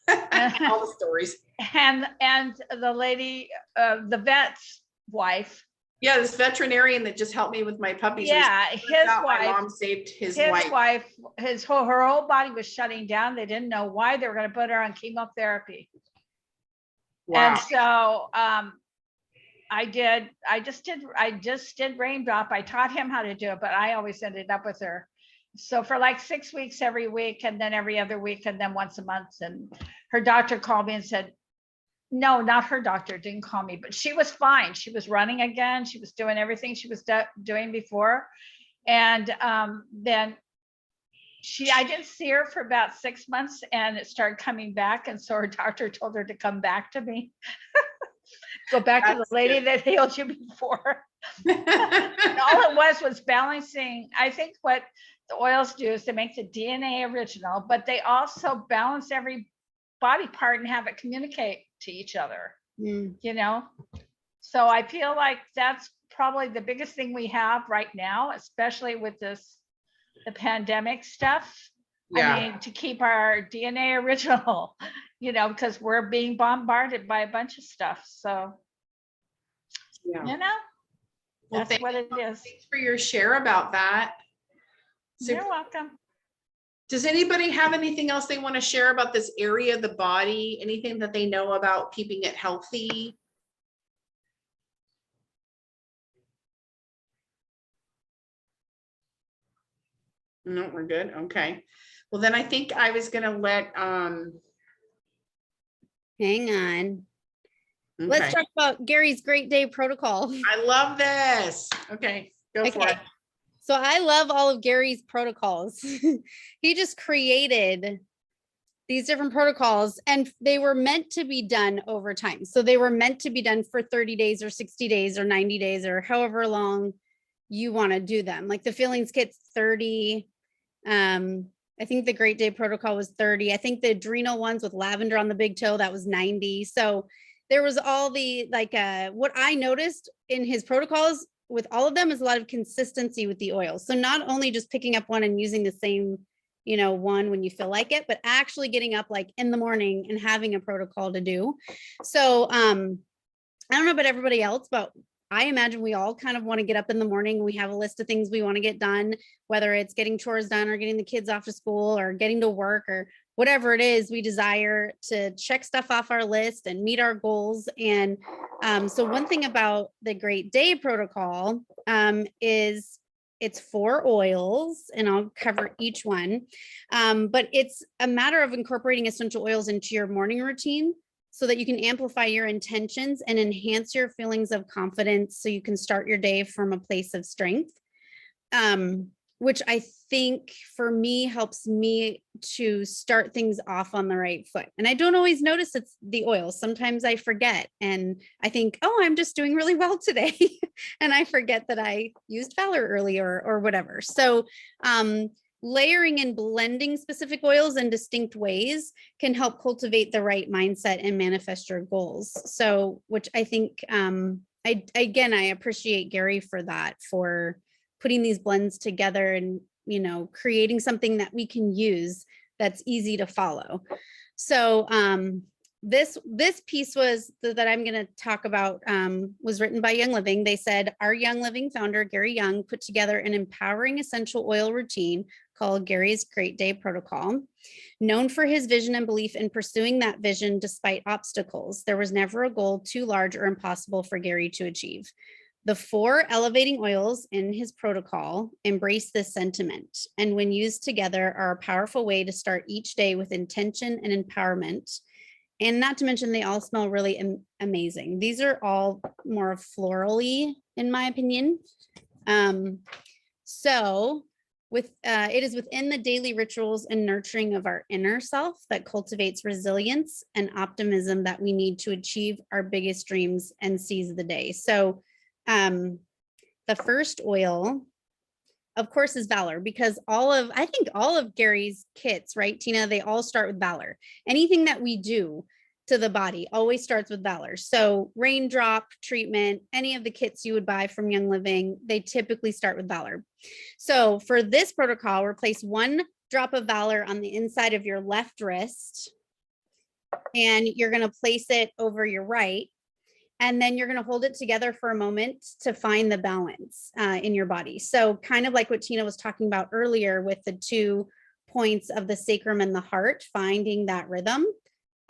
all the stories. and the lady, the vet's wife. Yeah, this veterinarian that just helped me with my puppies. Yeah, his My wife. mom saved his His wife. wife, her whole body was shutting down. They didn't know why. They were going to put her on chemotherapy. Wow. And so I just did raindrop. I taught him how to do it, but I always ended up with her. So for like 6 weeks every week, and then every other week, and then once a month. And her doctor called me and said, No, not her doctor didn't call me, but she was fine. She was running again. She was doing everything she was doing before. And then I didn't see her for about 6 months and it started coming back. And so her doctor told her to come back to me. Go back to the That's lady good. that healed you before. And all it was balancing. I think what the oils do is they make the DNA original, but they also balance every body part and have it communicate to each other, Mm. you know? So I feel like that's probably the biggest thing we have right now, especially with the pandemic stuff. Yeah. I mean, to keep our DNA original, you know, because we're being bombarded by a bunch of stuff. So, Yeah. you know, Well, that's what it is. thanks for your share about that. Super. You're welcome. Does anybody have anything else they want to share about this area of the body? Anything that they know about keeping it healthy? No, we're good. Okay. Well, then I think I was going to let, Hang on. okay. Let's talk about Gary's Great Day protocol. I love this. Okay, go for it. So I love all of Gary's protocols. He just created these different protocols and they were meant to be done over time. So they were meant to be done for 30 days or 60 days or 90 days or however long you want to do them. Like the feelings kit's 30. I think the Great Day protocol was 30. I think the adrenal ones with lavender on the big toe, that was 90. So there was all the what I noticed in his protocols with all of them is a lot of consistency with the oils. So not only just picking up one and using the same, you know, one when you feel like it, but actually getting up like in the morning and having a protocol to do. So I don't know about everybody else, but I imagine we all kind of want to get up in the morning. We have a list of things we want to get done, whether it's getting chores done or getting the kids off to school or getting to work or whatever it is, we desire to check stuff off our list and meet our goals. And so one thing about the Great Day protocol is it's 4 oils, and I'll cover each one. But it's a matter of incorporating essential oils into your morning routine so that you can amplify your intentions and enhance your feelings of confidence so you can start your day from a place of strength. Which I think for me helps me to start things off on the right foot. And I don't always notice it's the oils. Sometimes I forget and I think, oh, I'm just doing really well today. And I forget that I used Valor earlier or whatever. So layering and blending specific oils in distinct ways can help cultivate the right mindset and manifest your goals. So, which I think, I appreciate Gary for that, for putting these blends together and, you know, creating something that we can use that's easy to follow. So this piece was that I'm going to talk about was written by Young Living. They said our Young Living founder, Gary Young, put together an empowering essential oil routine called Gary's Great Day Protocol. Known for his vision and belief in pursuing that vision despite obstacles, there was never a goal too large or impossible for Gary to achieve. The 4 elevating oils in his protocol embrace this sentiment, and when used together are a powerful way to start each day with intention and empowerment. And not to mention, they all smell really amazing. These are all more florally, in my opinion. So it is within the daily rituals and nurturing of our inner self that cultivates resilience and optimism that we need to achieve our biggest dreams and seize the day. So the first oil, of course, is Valor, because I think all of Gary's kits, right, Tina, they all start with Valor. Anything that we do to the body always starts with Valor. So raindrop treatment, any of the kits you would buy from Young Living, they typically start with Valor. So for this protocol, replace 1 drop of Valor on the inside of your left wrist, and you're going to place it over your right. And then you're going to hold it together for a moment to find the balance in your body. So kind of like what Tina was talking about earlier with the 2 points of the sacrum and the heart, finding that rhythm.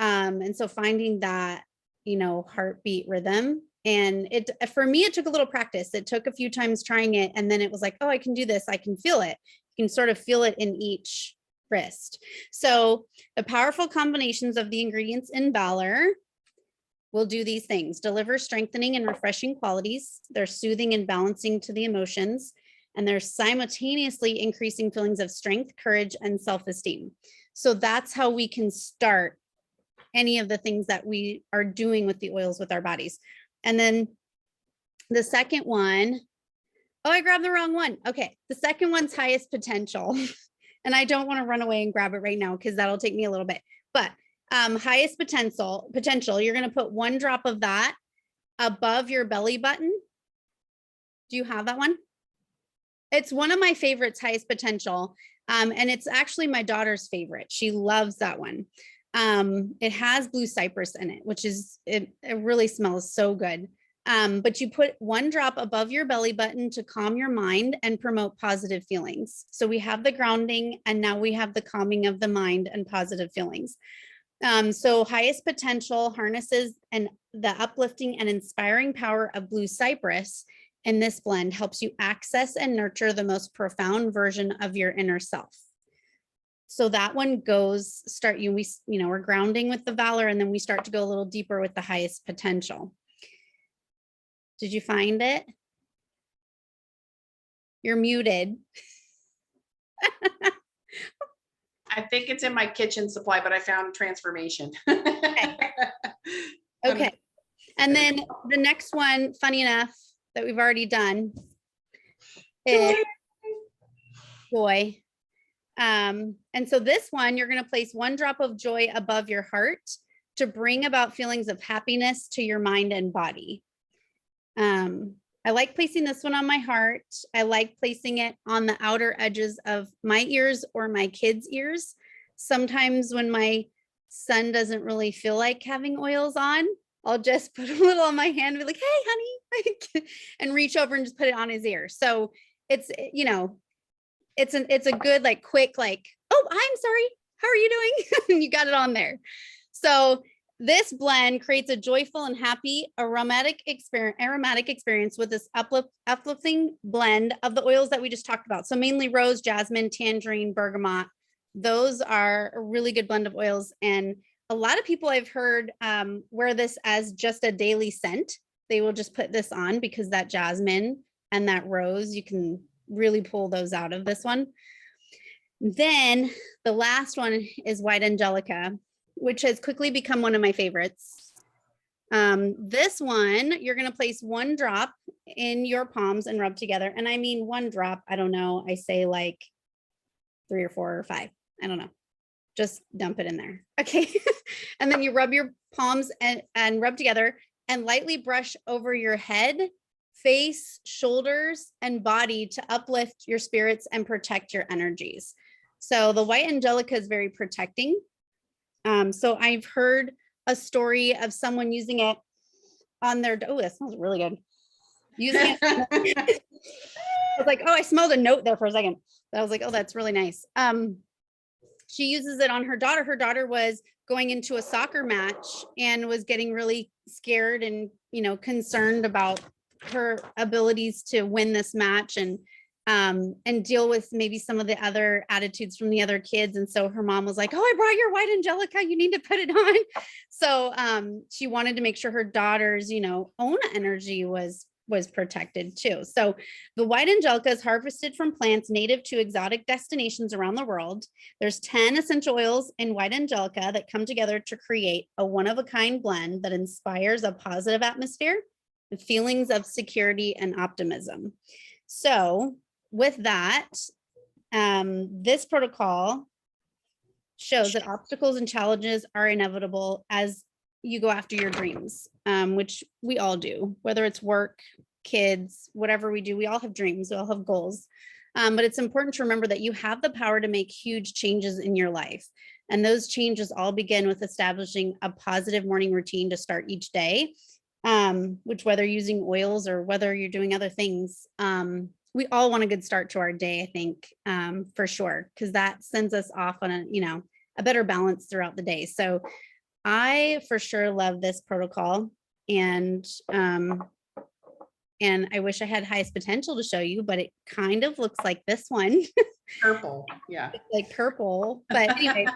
And so finding that, you know, heartbeat rhythm. And for me, it took a little practice. It took a few times trying it. And then it was like, oh, I can do this. I can feel it. You can sort of feel it in each wrist. So the powerful combinations of the ingredients in Valor will do these things: deliver strengthening and refreshing qualities. They're soothing and balancing to the emotions, and they're simultaneously increasing feelings of strength, courage, and self-esteem. So that's how we can start any of the things that we are doing with the oils with our bodies. And then the second one, oh, I grabbed the wrong one. Okay, the second one's highest potential. And I don't want to run away and grab it right now because that'll take me a little bit. But highest potential, you're going to put 1 drop of that above your belly button. Do you have that one? It's one of my favorites, highest potential. And it's actually my daughter's favorite. She loves that one. It has blue cypress in it, which is, it really smells so good. But you put 1 drop above your belly button to calm your mind and promote positive feelings. So we have the grounding, and now we have the calming of the mind and positive feelings. So highest potential harnesses and the uplifting and inspiring power of blue cypress in this blend helps you access and nurture the most profound version of your inner self. So that one goes, we're grounding with the valor, and then we start to go a little deeper with the highest potential. Did you find it? You're muted. I think it's in my kitchen supply, but I found transformation. Okay. And then the next one, funny enough, that we've already done is joy. And so this one, you're going to place 1 drop of joy above your heart to bring about feelings of happiness to your mind and body. I like placing this one on my heart. I like placing it on the outer edges of my ears or my kids' ears. Sometimes when my son doesn't really feel like having oils on, I'll just put a little on my hand and be like, hey, honey, and reach over and just put it on his ear. So it's, it's a good, like, quick, like, oh, I'm sorry, how are you doing? You got it on there. So this blend creates a joyful and happy aromatic experience with this uplifting blend of the oils that we just talked about. So mainly rose, jasmine, tangerine, bergamot. Those are a really good blend of oils. And a lot of people I've heard wear this as just a daily scent. They will just put this on because that jasmine and that rose, you can really pull those out of this one. Then the last one is white angelica, which has quickly become one of my favorites. This one, you're going to place 1 drop in your palms and rub together. And I mean 1 drop, I don't know, I say like 3 or 4 or 5, I don't know. Just dump it in there. Okay. And then you rub your palms and rub together and lightly brush over your head, face, shoulders, and body to uplift your spirits and protect your energies. So the white angelica is very protecting. So I've heard a story of someone using it on their, oh, that smells really good. Using it. I was like, oh, I smelled a note there for a second. I was like, oh, that's really nice. She uses it on her daughter. Her daughter was going into a soccer match and was getting really scared and, concerned about her abilities to win this match and deal with maybe some of the other attitudes from the other kids. And so her mom was like, oh, I brought your white angelica, you need to put it on. So she wanted to make sure her daughter's, own energy was protected too. So the white angelica is harvested from plants native to exotic destinations around the world. There's 10 essential oils in white angelica that come together to create a one-of-a-kind blend that inspires a positive atmosphere and feelings of security and optimism. So with that, this protocol shows that obstacles and challenges are inevitable as you go after your dreams, which we all do, whether it's work, kids, whatever we do, we all have dreams, we all have goals. But it's important to remember that you have the power to make huge changes in your life. And those changes all begin with establishing a positive morning routine to start each day, which whether using oils or whether you're doing other things, we all want a good start to our day, I think, for sure, because that sends us off on a better balance throughout the day. So I for sure love this protocol, and I wish I had highest potential to show you, but it kind of looks like this one. Purple, yeah. like purple. But anyway,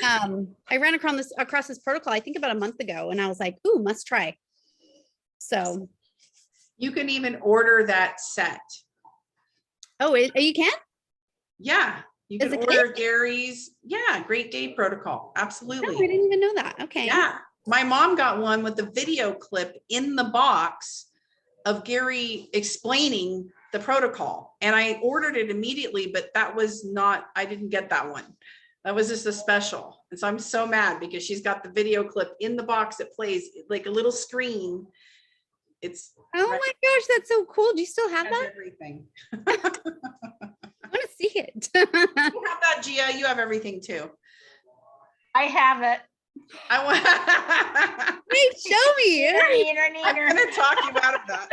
I ran across this protocol, I think about a month ago, and I was like, ooh, must try. So. You can even order that set. Oh, you can? Yeah, you As can a order kit? Gary's, yeah, Great Day Protocol. No, I Absolutely. didn't even know that. Okay. Yeah. My mom got one with the video clip in the box of Gary explaining the protocol. And I ordered it immediately, but that was not, I didn't get that one. That was just a special. And so I'm so mad because she's got the video clip in the box that plays like a little screen. It's Oh my gosh, that's so cool. Do you still have has that? everything. I want to see it. You have that, Gia. You have everything too. I have it. I want. Wait, show me. I'm gonna talk you out of that.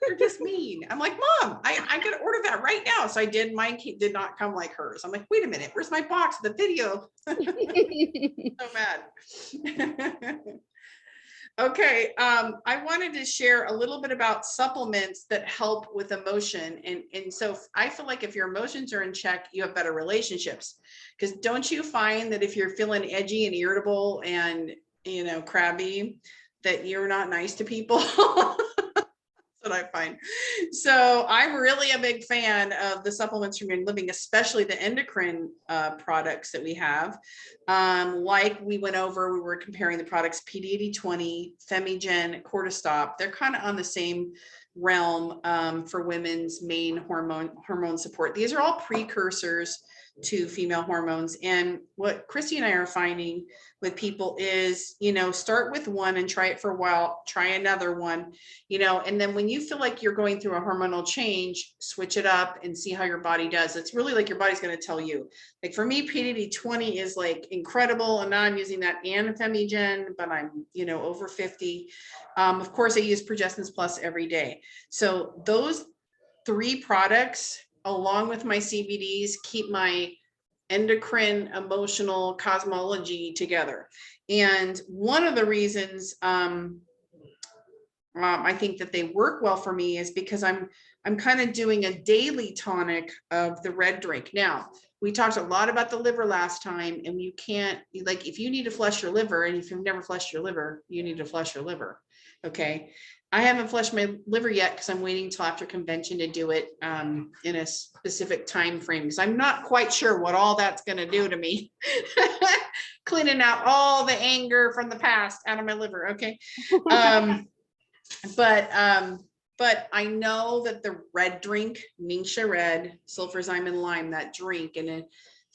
You're just mean. I'm like, Mom, I gotta order that right now. So I did. Mine did not come like hers. I'm like, wait a minute, where's my box? The video. So mad. Okay, I wanted to share a little bit about supplements that help with emotion. And so I feel like if your emotions are in check, you have better relationships. Because don't you find that if you're feeling edgy and irritable and, crabby, that you're not nice to people? What I find. So I'm really a big fan of the supplements from Your Living, especially the endocrine products that we have. Like we went over, we were comparing the products PD8020, Femigen, Cortistop. They're kind of on the same realm for women's main hormone support. These are all precursors to female hormones. And what Christy and I are finding with people is, start with one and try it for a while, try another one, and then when you feel like you're going through a hormonal change, switch it up and see how your body does. It's really like your body's going to tell you. Like for me, PD20 is like incredible. And now I'm using that and Femigen, but I'm, over 50. Of course, I use Progestins Plus every day. So those 3 products, along with my CBDs, keep my endocrine, emotional, cosmology together. And one of the reasons I think that they work well for me is because I'm kind of doing a daily tonic of the red drink. Now, we talked a lot about the liver last time, and you can't, like, if you need to flush your liver, and if you've never flushed your liver, you need to flush your liver. Okay. I haven't flushed my liver yet because I'm waiting till after convention to do it in a specific time frame, because I'm not quite sure what all that's going to do to me. Cleaning out all the anger from the past out of my liver. Okay. But I know that the red drink, Ningxia Red, sulfurzyme and lime, that drink, and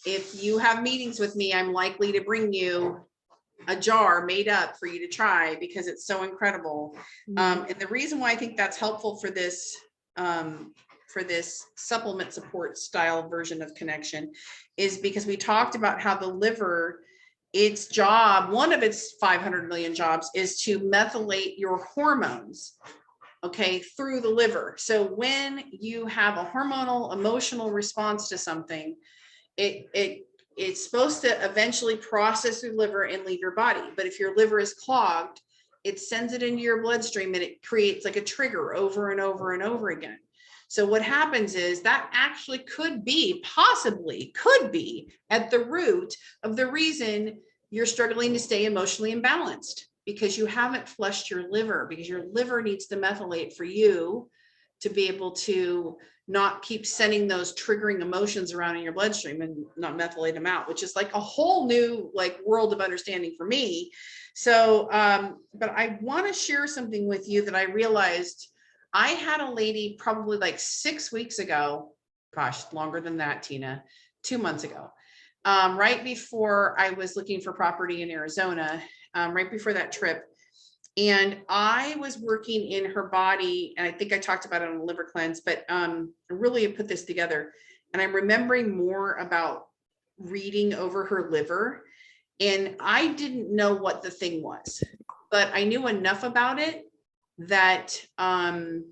if you have meetings with me, I'm likely to bring you a jar made up for you to try because it's so incredible. And the reason why I think that's helpful for this supplement support style version of connection is because we talked about how the liver, its job, one of its 500 million jobs, is to methylate your hormones, okay, through the liver. So when you have a hormonal emotional response to something, it's supposed to eventually process through the liver and leave your body. But if your liver is clogged, it sends it into your bloodstream and it creates like a trigger over and over and over again. So what happens is that actually possibly could be at the root of the reason you're struggling to stay emotionally imbalanced, because you haven't flushed your liver, because your liver needs to methylate for you to be able to not keep sending those triggering emotions around in your bloodstream and not methylate them out, which is like a whole new world of understanding for me. So, but I want to share something with you that I realized. I had a lady probably like 6 weeks ago, gosh, longer than that, Tina, 2 months ago, right before I was looking for property in Arizona, right before that trip. And I was working in her body, and I think I talked about it on the liver cleanse, but I really put this together. And I'm remembering more about reading over her liver. And I didn't know what the thing was, but I knew enough about it that that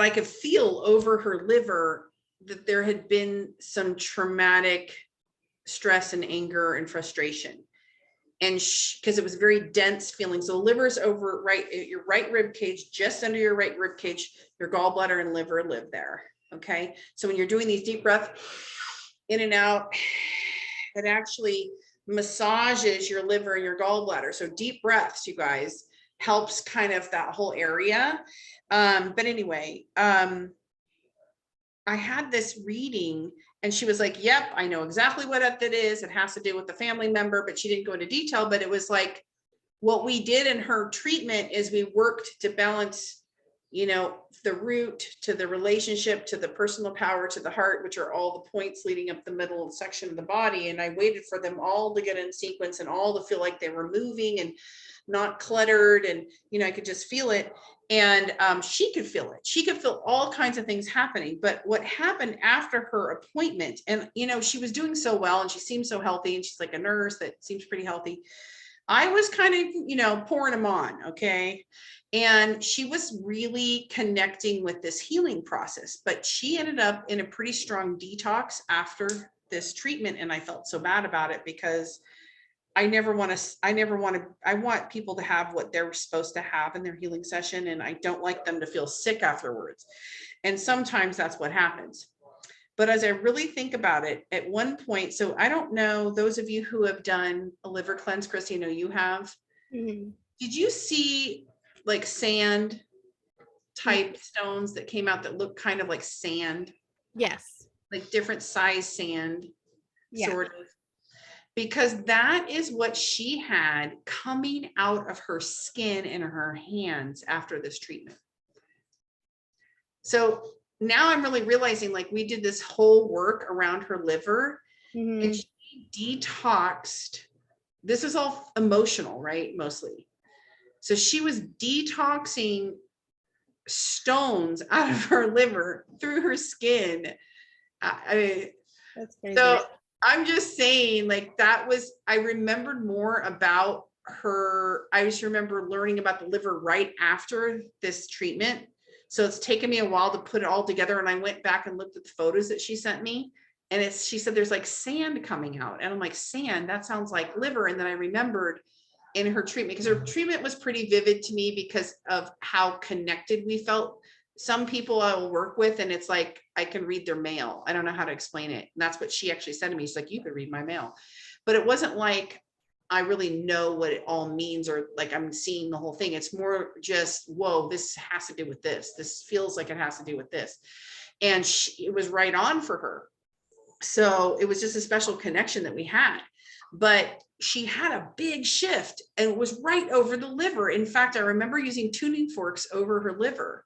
I could feel over her liver that there had been some traumatic stress and anger and frustration. and because it was very dense feeling. So liver's over your right rib cage, just under your right rib cage, your gallbladder and liver live there. Okay. So when you're doing these deep breath in and out, it actually massages your liver and your gallbladder. So deep breaths, you guys, helps kind of that whole area. But anyway, I had this reading and she was like, yep, I know exactly what that is. It has to do with the family member, but she didn't go into detail. But it was like, what we did in her treatment is we worked to balance, you know, the root to the relationship, to the personal power, to the heart, which are all the points leading up the middle section of the body. And I waited for them all to get in sequence and all to feel like they were moving and not cluttered. And, you know, I could just feel it. And she could feel it. She could feel all kinds of things happening. But what happened after her appointment, and, you know, she was doing so well and she seemed so healthy and she's like a nurse that seems pretty healthy. I was kind of, you know, pouring them on. Okay. And she was really connecting with this healing process, but she ended up in a pretty strong detox after this treatment. And I felt so bad about it because I want people to have what they're supposed to have in their healing session. And I don't like them to feel sick afterwards. And sometimes that's what happens. But as I really think about it, at one point, so I don't know, those of you who have done a liver cleanse, Chrissy, I know you have. Mhm. Did you see like sand type stones that came out that look kind of like sand, Yes. like different size sand, Yeah. sort of? Because that is what she had coming out of her skin and her hands after this treatment. So now I'm really realizing, like, we did this whole work around her liver Mhm. and she detoxed. This is all emotional, right? Mostly. So she was detoxing stones out of her liver through her skin. That's crazy. So I'm just saying, like, I remembered more about her. I just remember learning about the liver right after this treatment. So it's taken me a while to put it all together. And I went back and looked at the photos that she sent me. And she said, there's like sand coming out. And I'm like, sand, that sounds like liver. And then I remembered in her treatment, because her treatment was pretty vivid to me because of how connected we felt. Some people I will work with and it's like, I can read their mail. I don't know how to explain it. And that's what she actually said to me. She's like, you could read my mail. But it wasn't like I really know what it all means or like I'm seeing the whole thing. It's more just, whoa, this has to do with this. This feels like it has to do with this. And it was right on for her. So it was just a special connection that we had. But she had a big shift and it was right over the liver. In fact, I remember using tuning forks over her liver.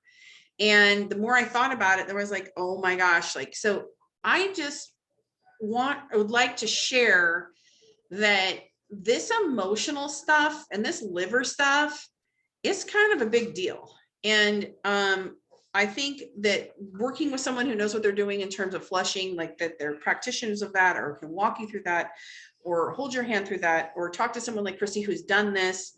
And the more I thought about it, there was like, oh my gosh, like, so I would like to share that this emotional stuff and this liver stuff is kind of a big deal. And I think that working with someone who knows what they're doing in terms of flushing, like that they're practitioners of that or can walk you through that or hold your hand through that or talk to someone like Christy who's done this,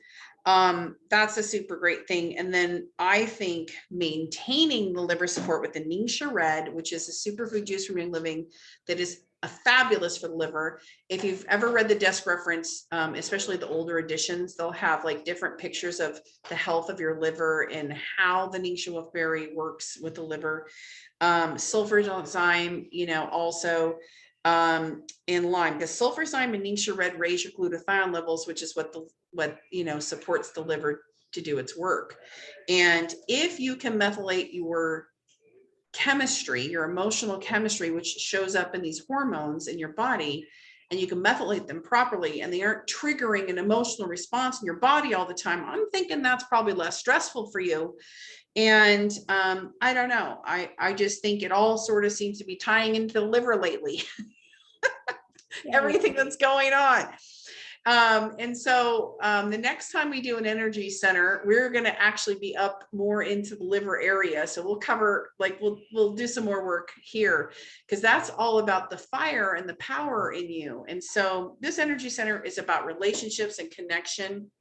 that's a super great thing. And then I think maintaining the liver support with the Ningxia Red, which is a superfood juice from Young Living that is fabulous for the liver. If you've ever read the desk reference, especially the older editions, they'll have like different pictures of the health of your liver and how the Ningxia wolfberry works with the liver. Sulfurzyme, also in lime, because sulfurzyme and Ningxia Red raise your glutathione levels, which is what supports the liver to do its work. And if you can methylate your chemistry, your emotional chemistry, which shows up in these hormones in your body, and you can methylate them properly and they aren't triggering an emotional response in your body all the time, I'm thinking that's probably less stressful for you. And I don't know, I just think it all sort of seems to be tying into the liver lately. Everything that's going on. And so the next time we do an energy center, we're going to actually be up more into the liver area. So we'll cover, like, we'll do some more work here because that's all about the fire and the power in you. And so this energy center is about relationships and connection,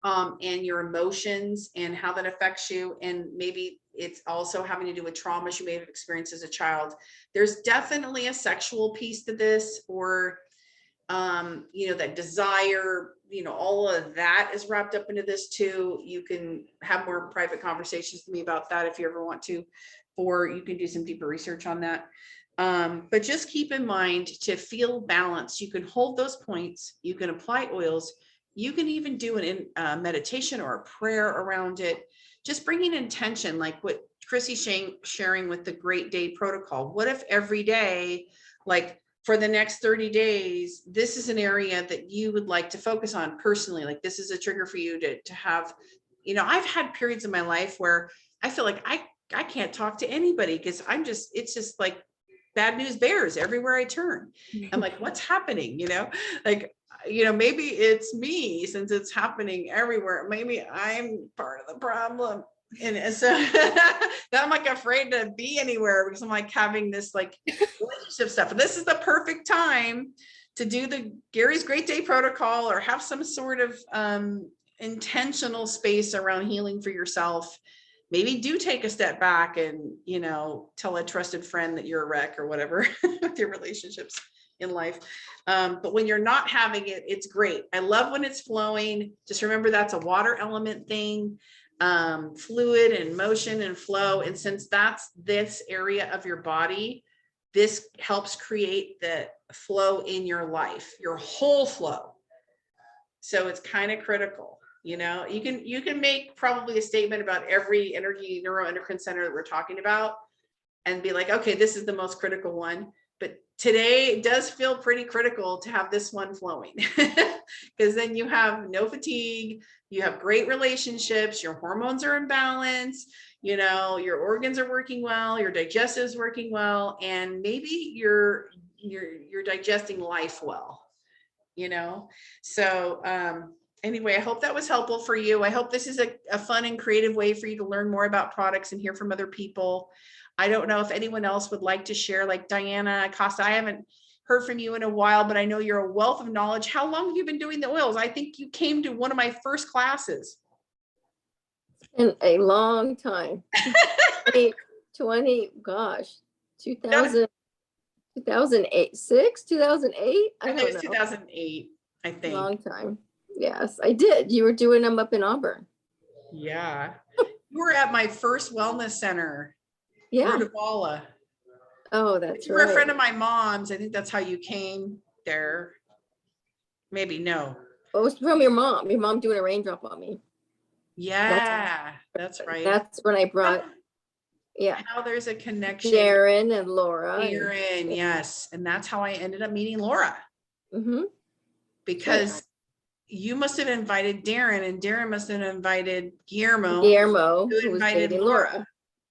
and your emotions and how that affects you. And maybe it's also having to do with traumas you may have experienced as a child. There's definitely a sexual piece to this, or you know, that desire, you know, all of that is wrapped up into this too. You can have more private conversations with me about that if you ever want to, or you can do some deeper research on that. But just keep in mind to feel balanced. You can hold those points, you can apply oils, you can even do an meditation or a prayer around it. Just bringing intention, like what Chrissy's sharing with the Great Day Protocol. What if every day, like for the next 30 days, this is an area that you would like to focus on personally? Like this is a trigger for you to have, you know, I've had periods in my life where I feel like I can't talk to anybody because it's just like bad news bears everywhere I turn. I'm like, what's happening? You know, like, you know, maybe it's me since it's happening everywhere. Maybe I'm part of the problem. And so that I'm like afraid to be anywhere because I'm like having this like relationship stuff. And this is the perfect time to do the Gary's Great Day Protocol or have some sort of intentional space around healing for yourself. Maybe do take a step back and, you know, tell a trusted friend that you're a wreck or whatever with your relationships in life. But when you're not having it, it's great. I love when it's flowing. Just remember that's a water element thing, fluid and motion and flow. And since that's this area of your body, this helps create the flow in your life, your whole flow. So it's kind of critical. You know, you can make probably a statement about every energy neuroendocrine center that we're talking about and be like, okay, this is the most critical one. But today it does feel pretty critical to have this one flowing because then you have no fatigue, you have great relationships, your hormones are in balance, you know, your organs are working well, your digestive is working well, and maybe you're digesting life well, you know. So anyway, I hope that was helpful for you. I hope this is a fun and creative way for you to learn more about products and hear from other people. I don't know if anyone else would like to share, like Diana Costa. I haven't heard from you in a while, but I know you're a wealth of knowledge. How long have you been doing the oils? I think you came to one of my first classes. In a long time. 20, gosh, 2000, 2008, 2008? I think don't it was know. 2008, I think. Long time. Yes, I did. You were doing them up in Auburn. Yeah. You were at my first wellness center. Yeah. Rudabala. Oh, that's You were a right. friend of my mom's. I think that's how you came there. Maybe no. It was from your mom. Your mom doing a raindrop on me. Yeah, that's right. That's when I brought, yeah, How there's a connection. Darren and Laura. Darren, yes. And that's how I ended up meeting Laura. Mm-hmm. Because you must have invited Darren and Darren must have invited Guillermo. Guillermo, who who was invited dating Laura.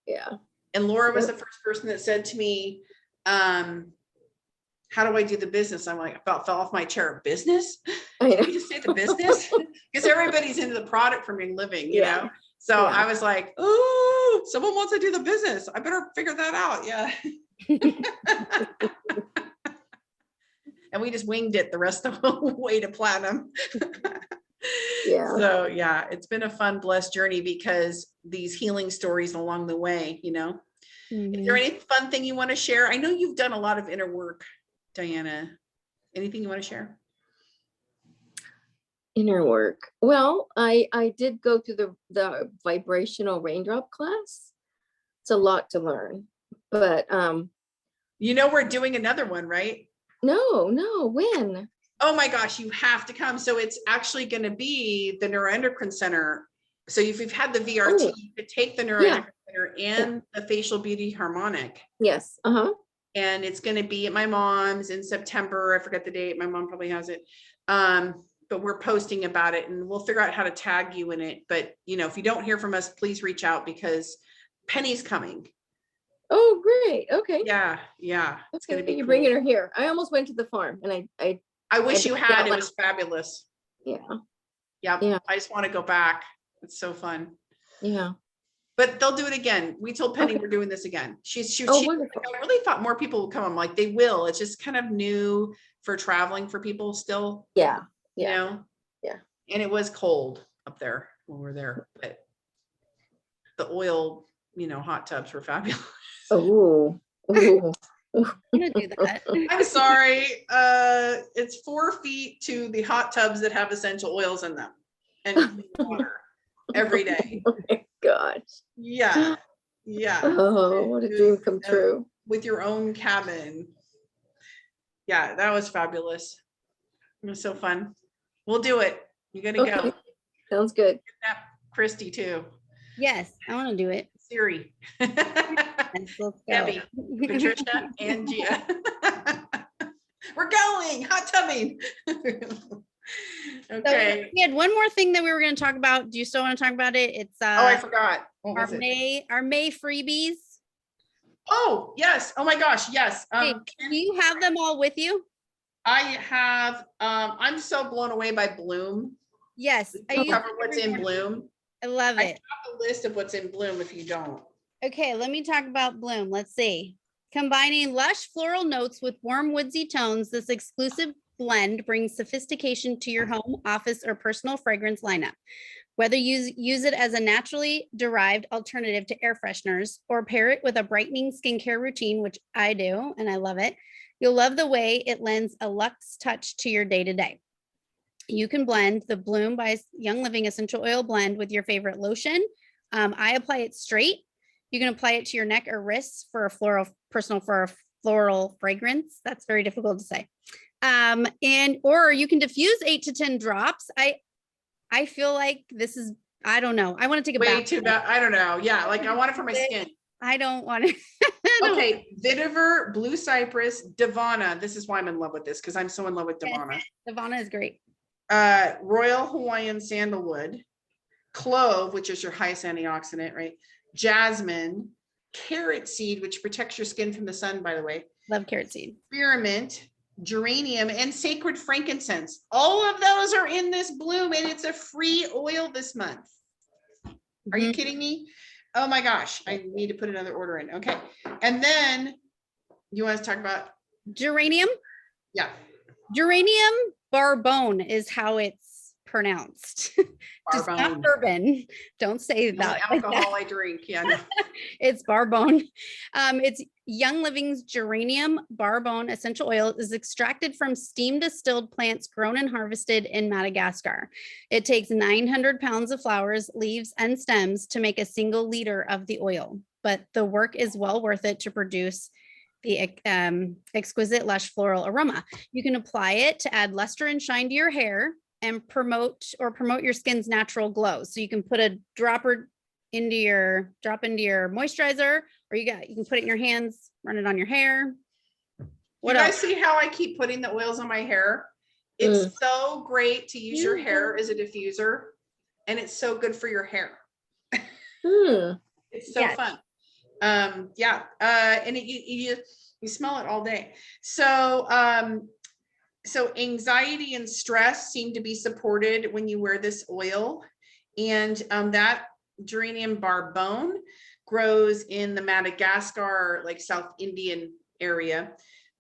Yeah. And Laura was the first person that said to me, how do I do the business? I'm like, I about fell off my chair. Business? Did you just say the business? Because everybody's into the product for me living, you know? So I was like, oh, someone wants to do the business. I better figure that out. Yeah. And we just winged it the rest of the way to platinum. Yeah. So yeah, it's been a fun, blessed journey because these healing stories along the way, you know. Is there any fun thing you want to share? I know you've done a lot of inner work, Diana. Anything you want to share? Inner work. Well, I did go through the vibrational raindrop class. It's a lot to learn, but you know, we're doing another one, right? No, when? Oh my gosh, you have to come. So it's actually going to be the neuroendocrine center. So if you've had the VRT, you could take the neuroendocrine center and the facial beauty harmonic. Yes. And it's going to be at my mom's in September. I forget the date. My mom probably has it. But we're posting about it and we'll figure out how to tag you in it. But, you know, if you don't hear from us, please reach out because Penny's coming. Oh, great. Okay. Yeah. It's going to be You're cool. bringing her here. I almost went to the farm and I wish you had. It was fabulous. Yeah. I just want to go back. It's so fun. Yeah. But they'll do it again. We told Penny we're doing this again. She wonderful. I really thought more people would come. I'm like, they will. It's just kind of new for traveling for people still. Yeah. You know? Yeah. And it was cold up there when we were there. But the oil, you know, hot tubs were fabulous. Oh. gonna do that. I'm sorry. It's 4 feet to the hot tubs that have essential oils in them and clean water every day. Oh my gosh. Yeah. Yeah. Oh, what a dream come true. With your own cabin. Yeah, that was fabulous. It was so fun. We'll do it. You gotta Okay. go. Sounds good. Kidnap Christy too. Yes, I want to do it. Siri. Yes, let's go. Debbie, Patricia, and Gia. We're going hot tubbing. So Okay. we had one more thing that we were going to talk about. Do you still want to talk about it? It's Oh, I forgot. What our was it? May freebies. Oh, yes. Oh my gosh, yes. Okay, do you have them all with you? I have, I'm so blown away by Bloom. Yes. I use Cover it what's every in morning. Bloom. I love I it. have a list of what's in Bloom if you don't. Okay, let me talk about Bloom. Let's see. Combining lush floral notes with warm woodsy tones, this exclusive blend brings sophistication to your home, office, or personal fragrance lineup. Whether you use it as a naturally derived alternative to air fresheners or pair it with a brightening skincare routine, which I do, and I love it, you'll love the way it lends a luxe touch to your day-to-day. You can blend the Bloom by Young Living Essential Oil blend with your favorite lotion. I apply it straight. You can apply it to your neck or wrists for a floral fragrance. That's very difficult to say. Or you can diffuse 8 to 10 drops. I feel like this is, I don't know. I want to take a Way bath. too bad. I don't know. Yeah, like I want it for my skin. I don't want to. Okay, vetiver, blue cypress, Divana. This is why I'm in love with this because I'm so in love with Divana. Savannah is great. Royal Hawaiian sandalwood, clove, which is your highest antioxidant, right? Jasmine, carrot seed, which protects your skin from the sun, by the way. Love carrot seed. Spearmint, geranium, and sacred frankincense. All of those are in this Bloom, and it's a free oil this month. Are you kidding me? Oh my gosh, I need to put another order in. Okay. And then you want to talk about Geranium? Yeah. Geranium barbone is how it's pronounced. Just not Barbone. bourbon. Don't say The only that. like that. alcohol I drink. Yeah. No. It's barbone. It's Young Living's geranium barbone essential oil is extracted from steam distilled plants grown and harvested in Madagascar. It takes 900 pounds of flowers, leaves, and stems to make a single liter of the oil, but the work is well worth it to produce the exquisite lush floral aroma. You can apply it to add luster and shine to your hair and promote your skin's natural glow. So you can put a drop into your moisturizer, or you can put it in your hands, run it on your hair. What You guys else? see how I keep putting the oils on my hair? It's so great to use your hair as a diffuser, and it's so good for your hair. It's so Yes. fun. And you smell it all day. So anxiety and stress seem to be supported when you wear this oil, and that geranium barbone grows in the Madagascar, like South Indian area.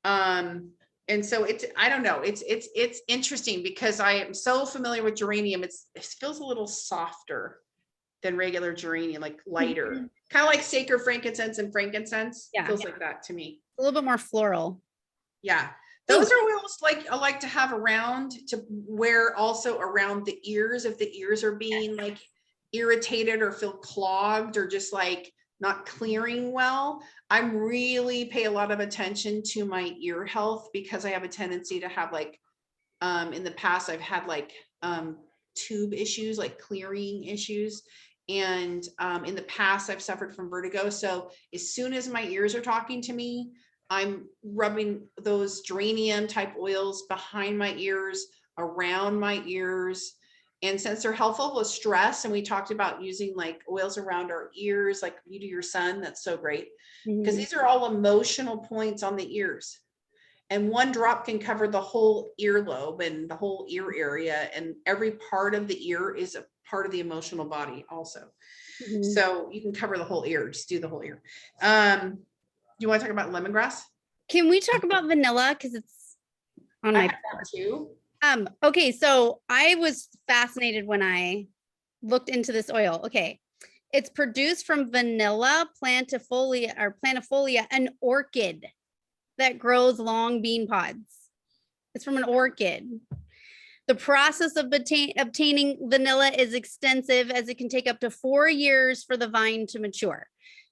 And so I don't know, it's interesting because I am so familiar with geranium. It feels a little softer than regular geranium, like lighter, kind of like sacred frankincense and frankincense. Yeah. Feels like that to me. A little bit more floral. Yeah. Those are oils like I like to have around to wear also around the ears if the ears are being like irritated or feel clogged or just like not clearing well. I really pay a lot of attention to my ear health because I have a tendency to have like in the past I've had like tube issues, like clearing issues. And in the past I've suffered from vertigo. So as soon as my ears are talking to me, I'm rubbing those geranium type oils behind my ears, around my ears. And since they're helpful with stress, and we talked about using like oils around our ears, like you do your son, that's so great. Because these are all emotional points on the ears. And one drop can cover the whole earlobe and the whole ear area. And every part of the ear is a part of the emotional body also. So you can cover the whole ear, just do the whole ear. Do you want to talk about lemongrass? Can we talk about vanilla? Because it's on I my have that too. okay, so I was fascinated when I looked into this oil. Okay, it's produced from vanilla plantifolia, an orchid. that grows long bean pods. It's from an orchid. The process of obtaining vanilla is extensive, as it can take up to 4 years for the vine to mature.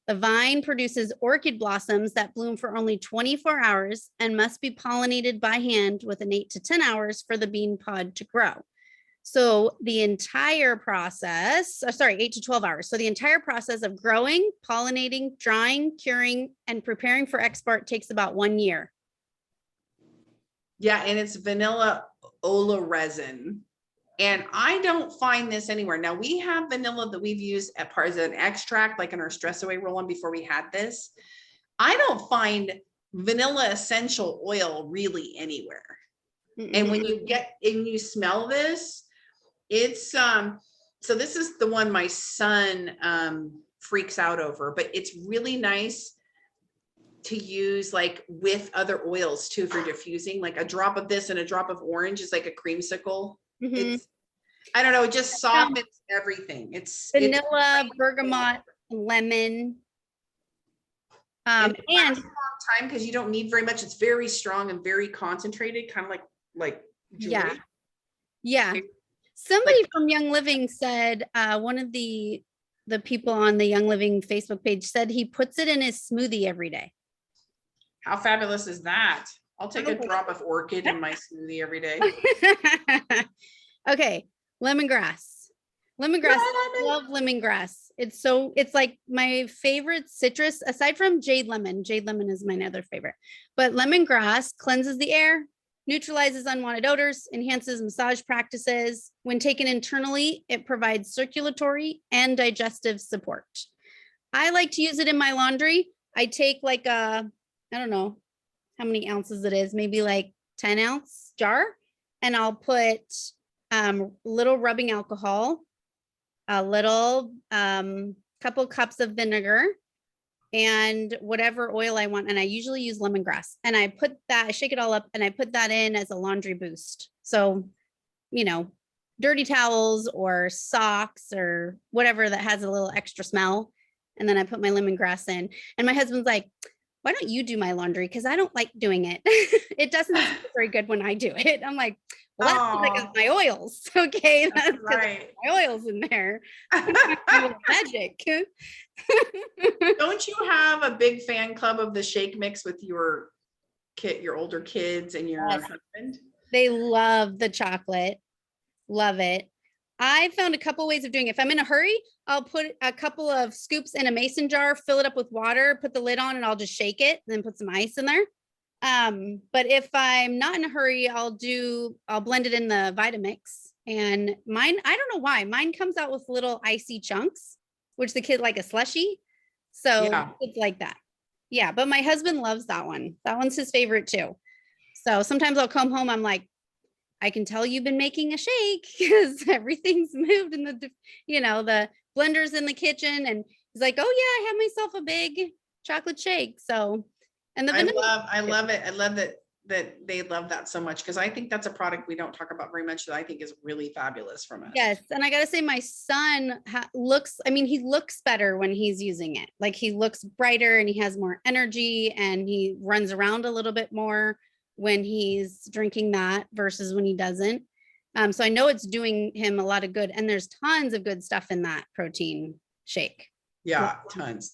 The vine produces orchid blossoms that bloom for only 24 hours and must be pollinated by hand within 8 to 10 hours for the bean pod to grow. So the entire process, 8 to 12 hours. So the entire process of growing, pollinating, drying, curing, and preparing for export takes about 1 year. Yeah, and it's vanilla ola resin. And I don't find this anywhere. Now we have vanilla that we've used at part as an extract, like in our stress away roll-on before we had this. I don't find vanilla essential oil really anywhere. And when you get and you smell this, it's so this is the one my son freaks out over, but it's really nice to use like with other oils too, if you're diffusing. Like a drop of this and a drop of orange is like a creamsicle. It's, I don't know, it just softens everything. It's vanilla, bergamot, lemon. And And a long time because you don't need very much. It's very strong and very concentrated, kind of like jewelry. yeah. Somebody from Young Living said, one of the people on the Young Living Facebook page said he puts it in his smoothie every day. How fabulous is that? I'll take a drop of orchid in my smoothie every day. Okay, lemongrass. Lemongrass, I love lemongrass. It's like my favorite citrus aside from jade lemon. Jade lemon is my other favorite. But lemongrass cleanses the air, neutralizes unwanted odors, enhances massage practices. When taken internally, it provides circulatory and digestive support. I like to use it in my laundry. I take like a, I don't know how many ounces it is, maybe like 10-ounce jar, and I'll put little rubbing alcohol, a little couple cups of vinegar, and whatever oil I want. And I usually use lemongrass, and I put that, I shake it all up, and I put that in as a laundry boost. So, dirty towels or socks or whatever that has a little extra smell. And then I put my lemongrass in, and my husband's like, why don't you do my laundry? Because I don't like doing it. It doesn't smell very good when I do it. I'm like, well, that's because I got my oils. Okay, that's right. My oils in there. Magic. Don't you have a big fan club of the shake mix with your older kids and your husband? They love the chocolate. Love it. I found a couple ways of doing it. If I'm in a hurry, I'll put a couple of scoops in a mason jar, fill it up with water, put the lid on, and I'll just shake it, and then put some ice in there. But if I'm not in a hurry, I'll blend it in the Vitamix. And mine, I don't know why, mine comes out with little icy chunks, which the kid like a slushy. So it's like that. Yeah, but my husband loves that one. That one's his favorite too. So sometimes I'll come home, I'm like, I can tell you've been making a shake because everything's moved in the blender's in the kitchen. And he's like, oh yeah, I have myself a big chocolate shake. So, and I love it. I love that they love that so much, because I think that's a product we don't talk about very much that I think is really fabulous from us. Yes. And I got to say, my son he looks better when he's using it. Like he looks brighter and he has more energy and he runs around a little bit more when he's drinking that versus when he doesn't. So I know it's doing him a lot of good, and there's tons of good stuff in that protein shake. Yeah, tons.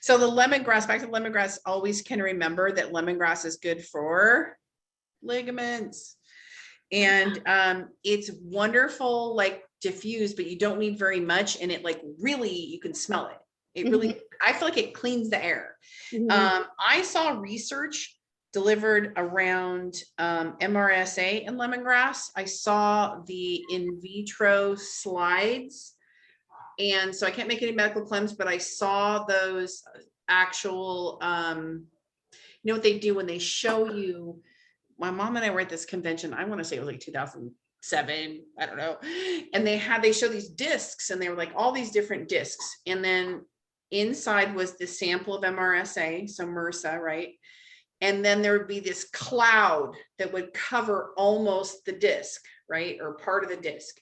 So the lemongrass, back to lemongrass, always can remember that lemongrass is good for ligaments. And it's wonderful, like diffuse, but you don't need very much. And it like really, you can smell it. It really, I feel like it cleans the air. I saw research delivered around MRSA and lemongrass. I saw the in vitro slides. And so I can't make any medical claims, but I saw those actual, what they do when they show you, my mom and I were at this convention, I want to say it was like 2007, I don't know. And they show these discs, and they were like all these different discs. And then inside was the sample of MRSA, so MRSA, right? And then there would be this cloud that would cover almost the disc, right? Or part of the disc.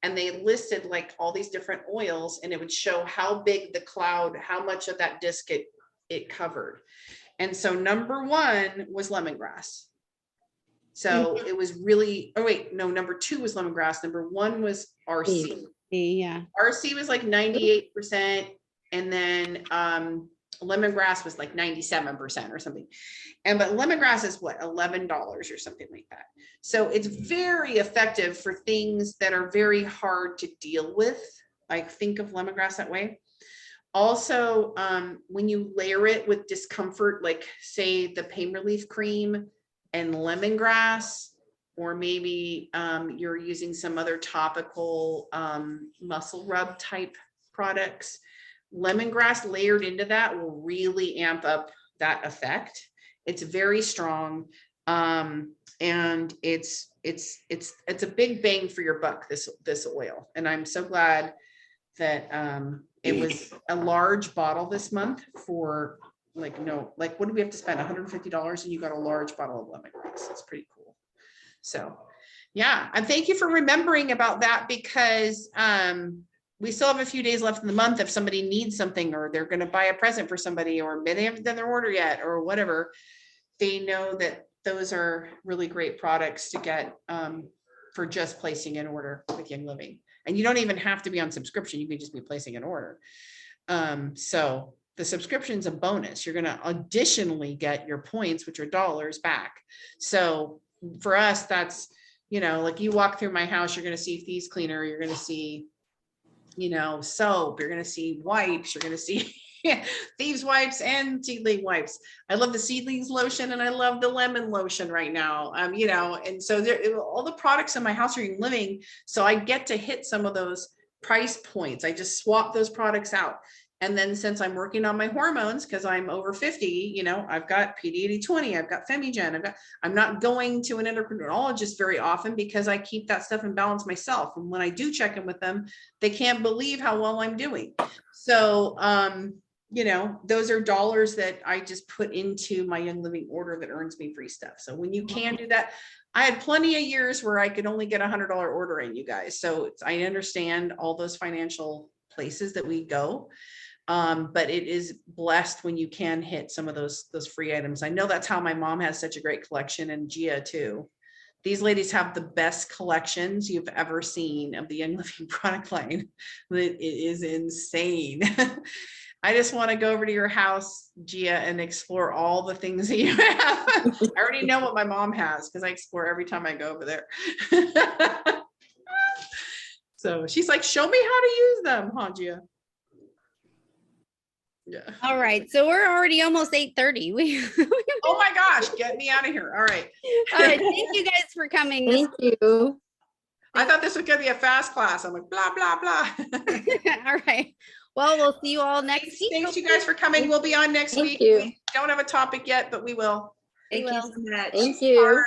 And they listed like all these different oils, and it would show how big the cloud, how much of that disc it covered. And so number one was lemongrass. So it was really, oh wait, no, number two was lemongrass. Number one was RC. Yeah. RC was like 98%. And then lemongrass was like 97% or something. But lemongrass is what, $11 or something like that. So it's very effective for things that are very hard to deal with. Like think of lemongrass that way. Also, when you layer it with discomfort, like say the pain relief cream and lemongrass, or maybe you're using some other topical muscle rub type products, lemongrass layered into that will really amp up that effect. It's very strong, and it's a big bang for your buck, this oil. And I'm so glad that it was a large bottle this month for like, what do we have to spend? $150 and you got a large bottle of lemongrass. It's pretty cool. So yeah, and thank you for remembering about that, because we still have a few days left in the month. If somebody needs something, or they're going to buy a present for somebody, or they haven't done their order yet, or whatever, they know that those are really great products to get for just placing an order with Young Living. And you don't even have to be on subscription. You can just be placing an order. So the subscription's a bonus. You're going to additionally get your points, which are dollars, back. So for us, that's, like you walk through my house, you're going to see thieves cleaner. You're going to see, soap. You're going to see wipes. You're going to see thieves wipes and seedling wipes. I love the seedlings lotion and I love the lemon lotion right now. And so all the products in my house are Young Living. So I get to hit some of those price points. I just swap those products out. And then since I'm working on my hormones, because I'm over 50, I've got PD8020, I've got Femigen, I'm not going to an endocrinologist very often because I keep that stuff in balance myself. And when I do check in with them, they can't believe how well I'm doing. So, those are dollars that I just put into my Young Living order that earns me free stuff. So when you can do that, I had plenty of years where I could only get $100 order in, you guys. So I understand all those financial places that we go. But it is blessed when you can hit some of those free items. I know that's how my mom has such a great collection, and Gia too. These ladies have the best collections you've ever seen of the Young Living product line. It is insane. I just want to go over to your house, Gia, and explore all the things that you have. I already know what my mom has because I explore every time I go over there. So she's like, show me how to use them, huh, Gia? Yeah. All right. So we're already almost 8:30. Oh my gosh, get me out of here. All right. All right. Thank you guys for coming. Thank you. I thought this was going to be a fast class. I'm like, blah, blah, blah. All right. Well, we'll see you all next week. Thanks you guys for coming. We'll be on next Thank week. you. We don't have a topic yet, but we will. Thank We you will. so much. Thank you. All right.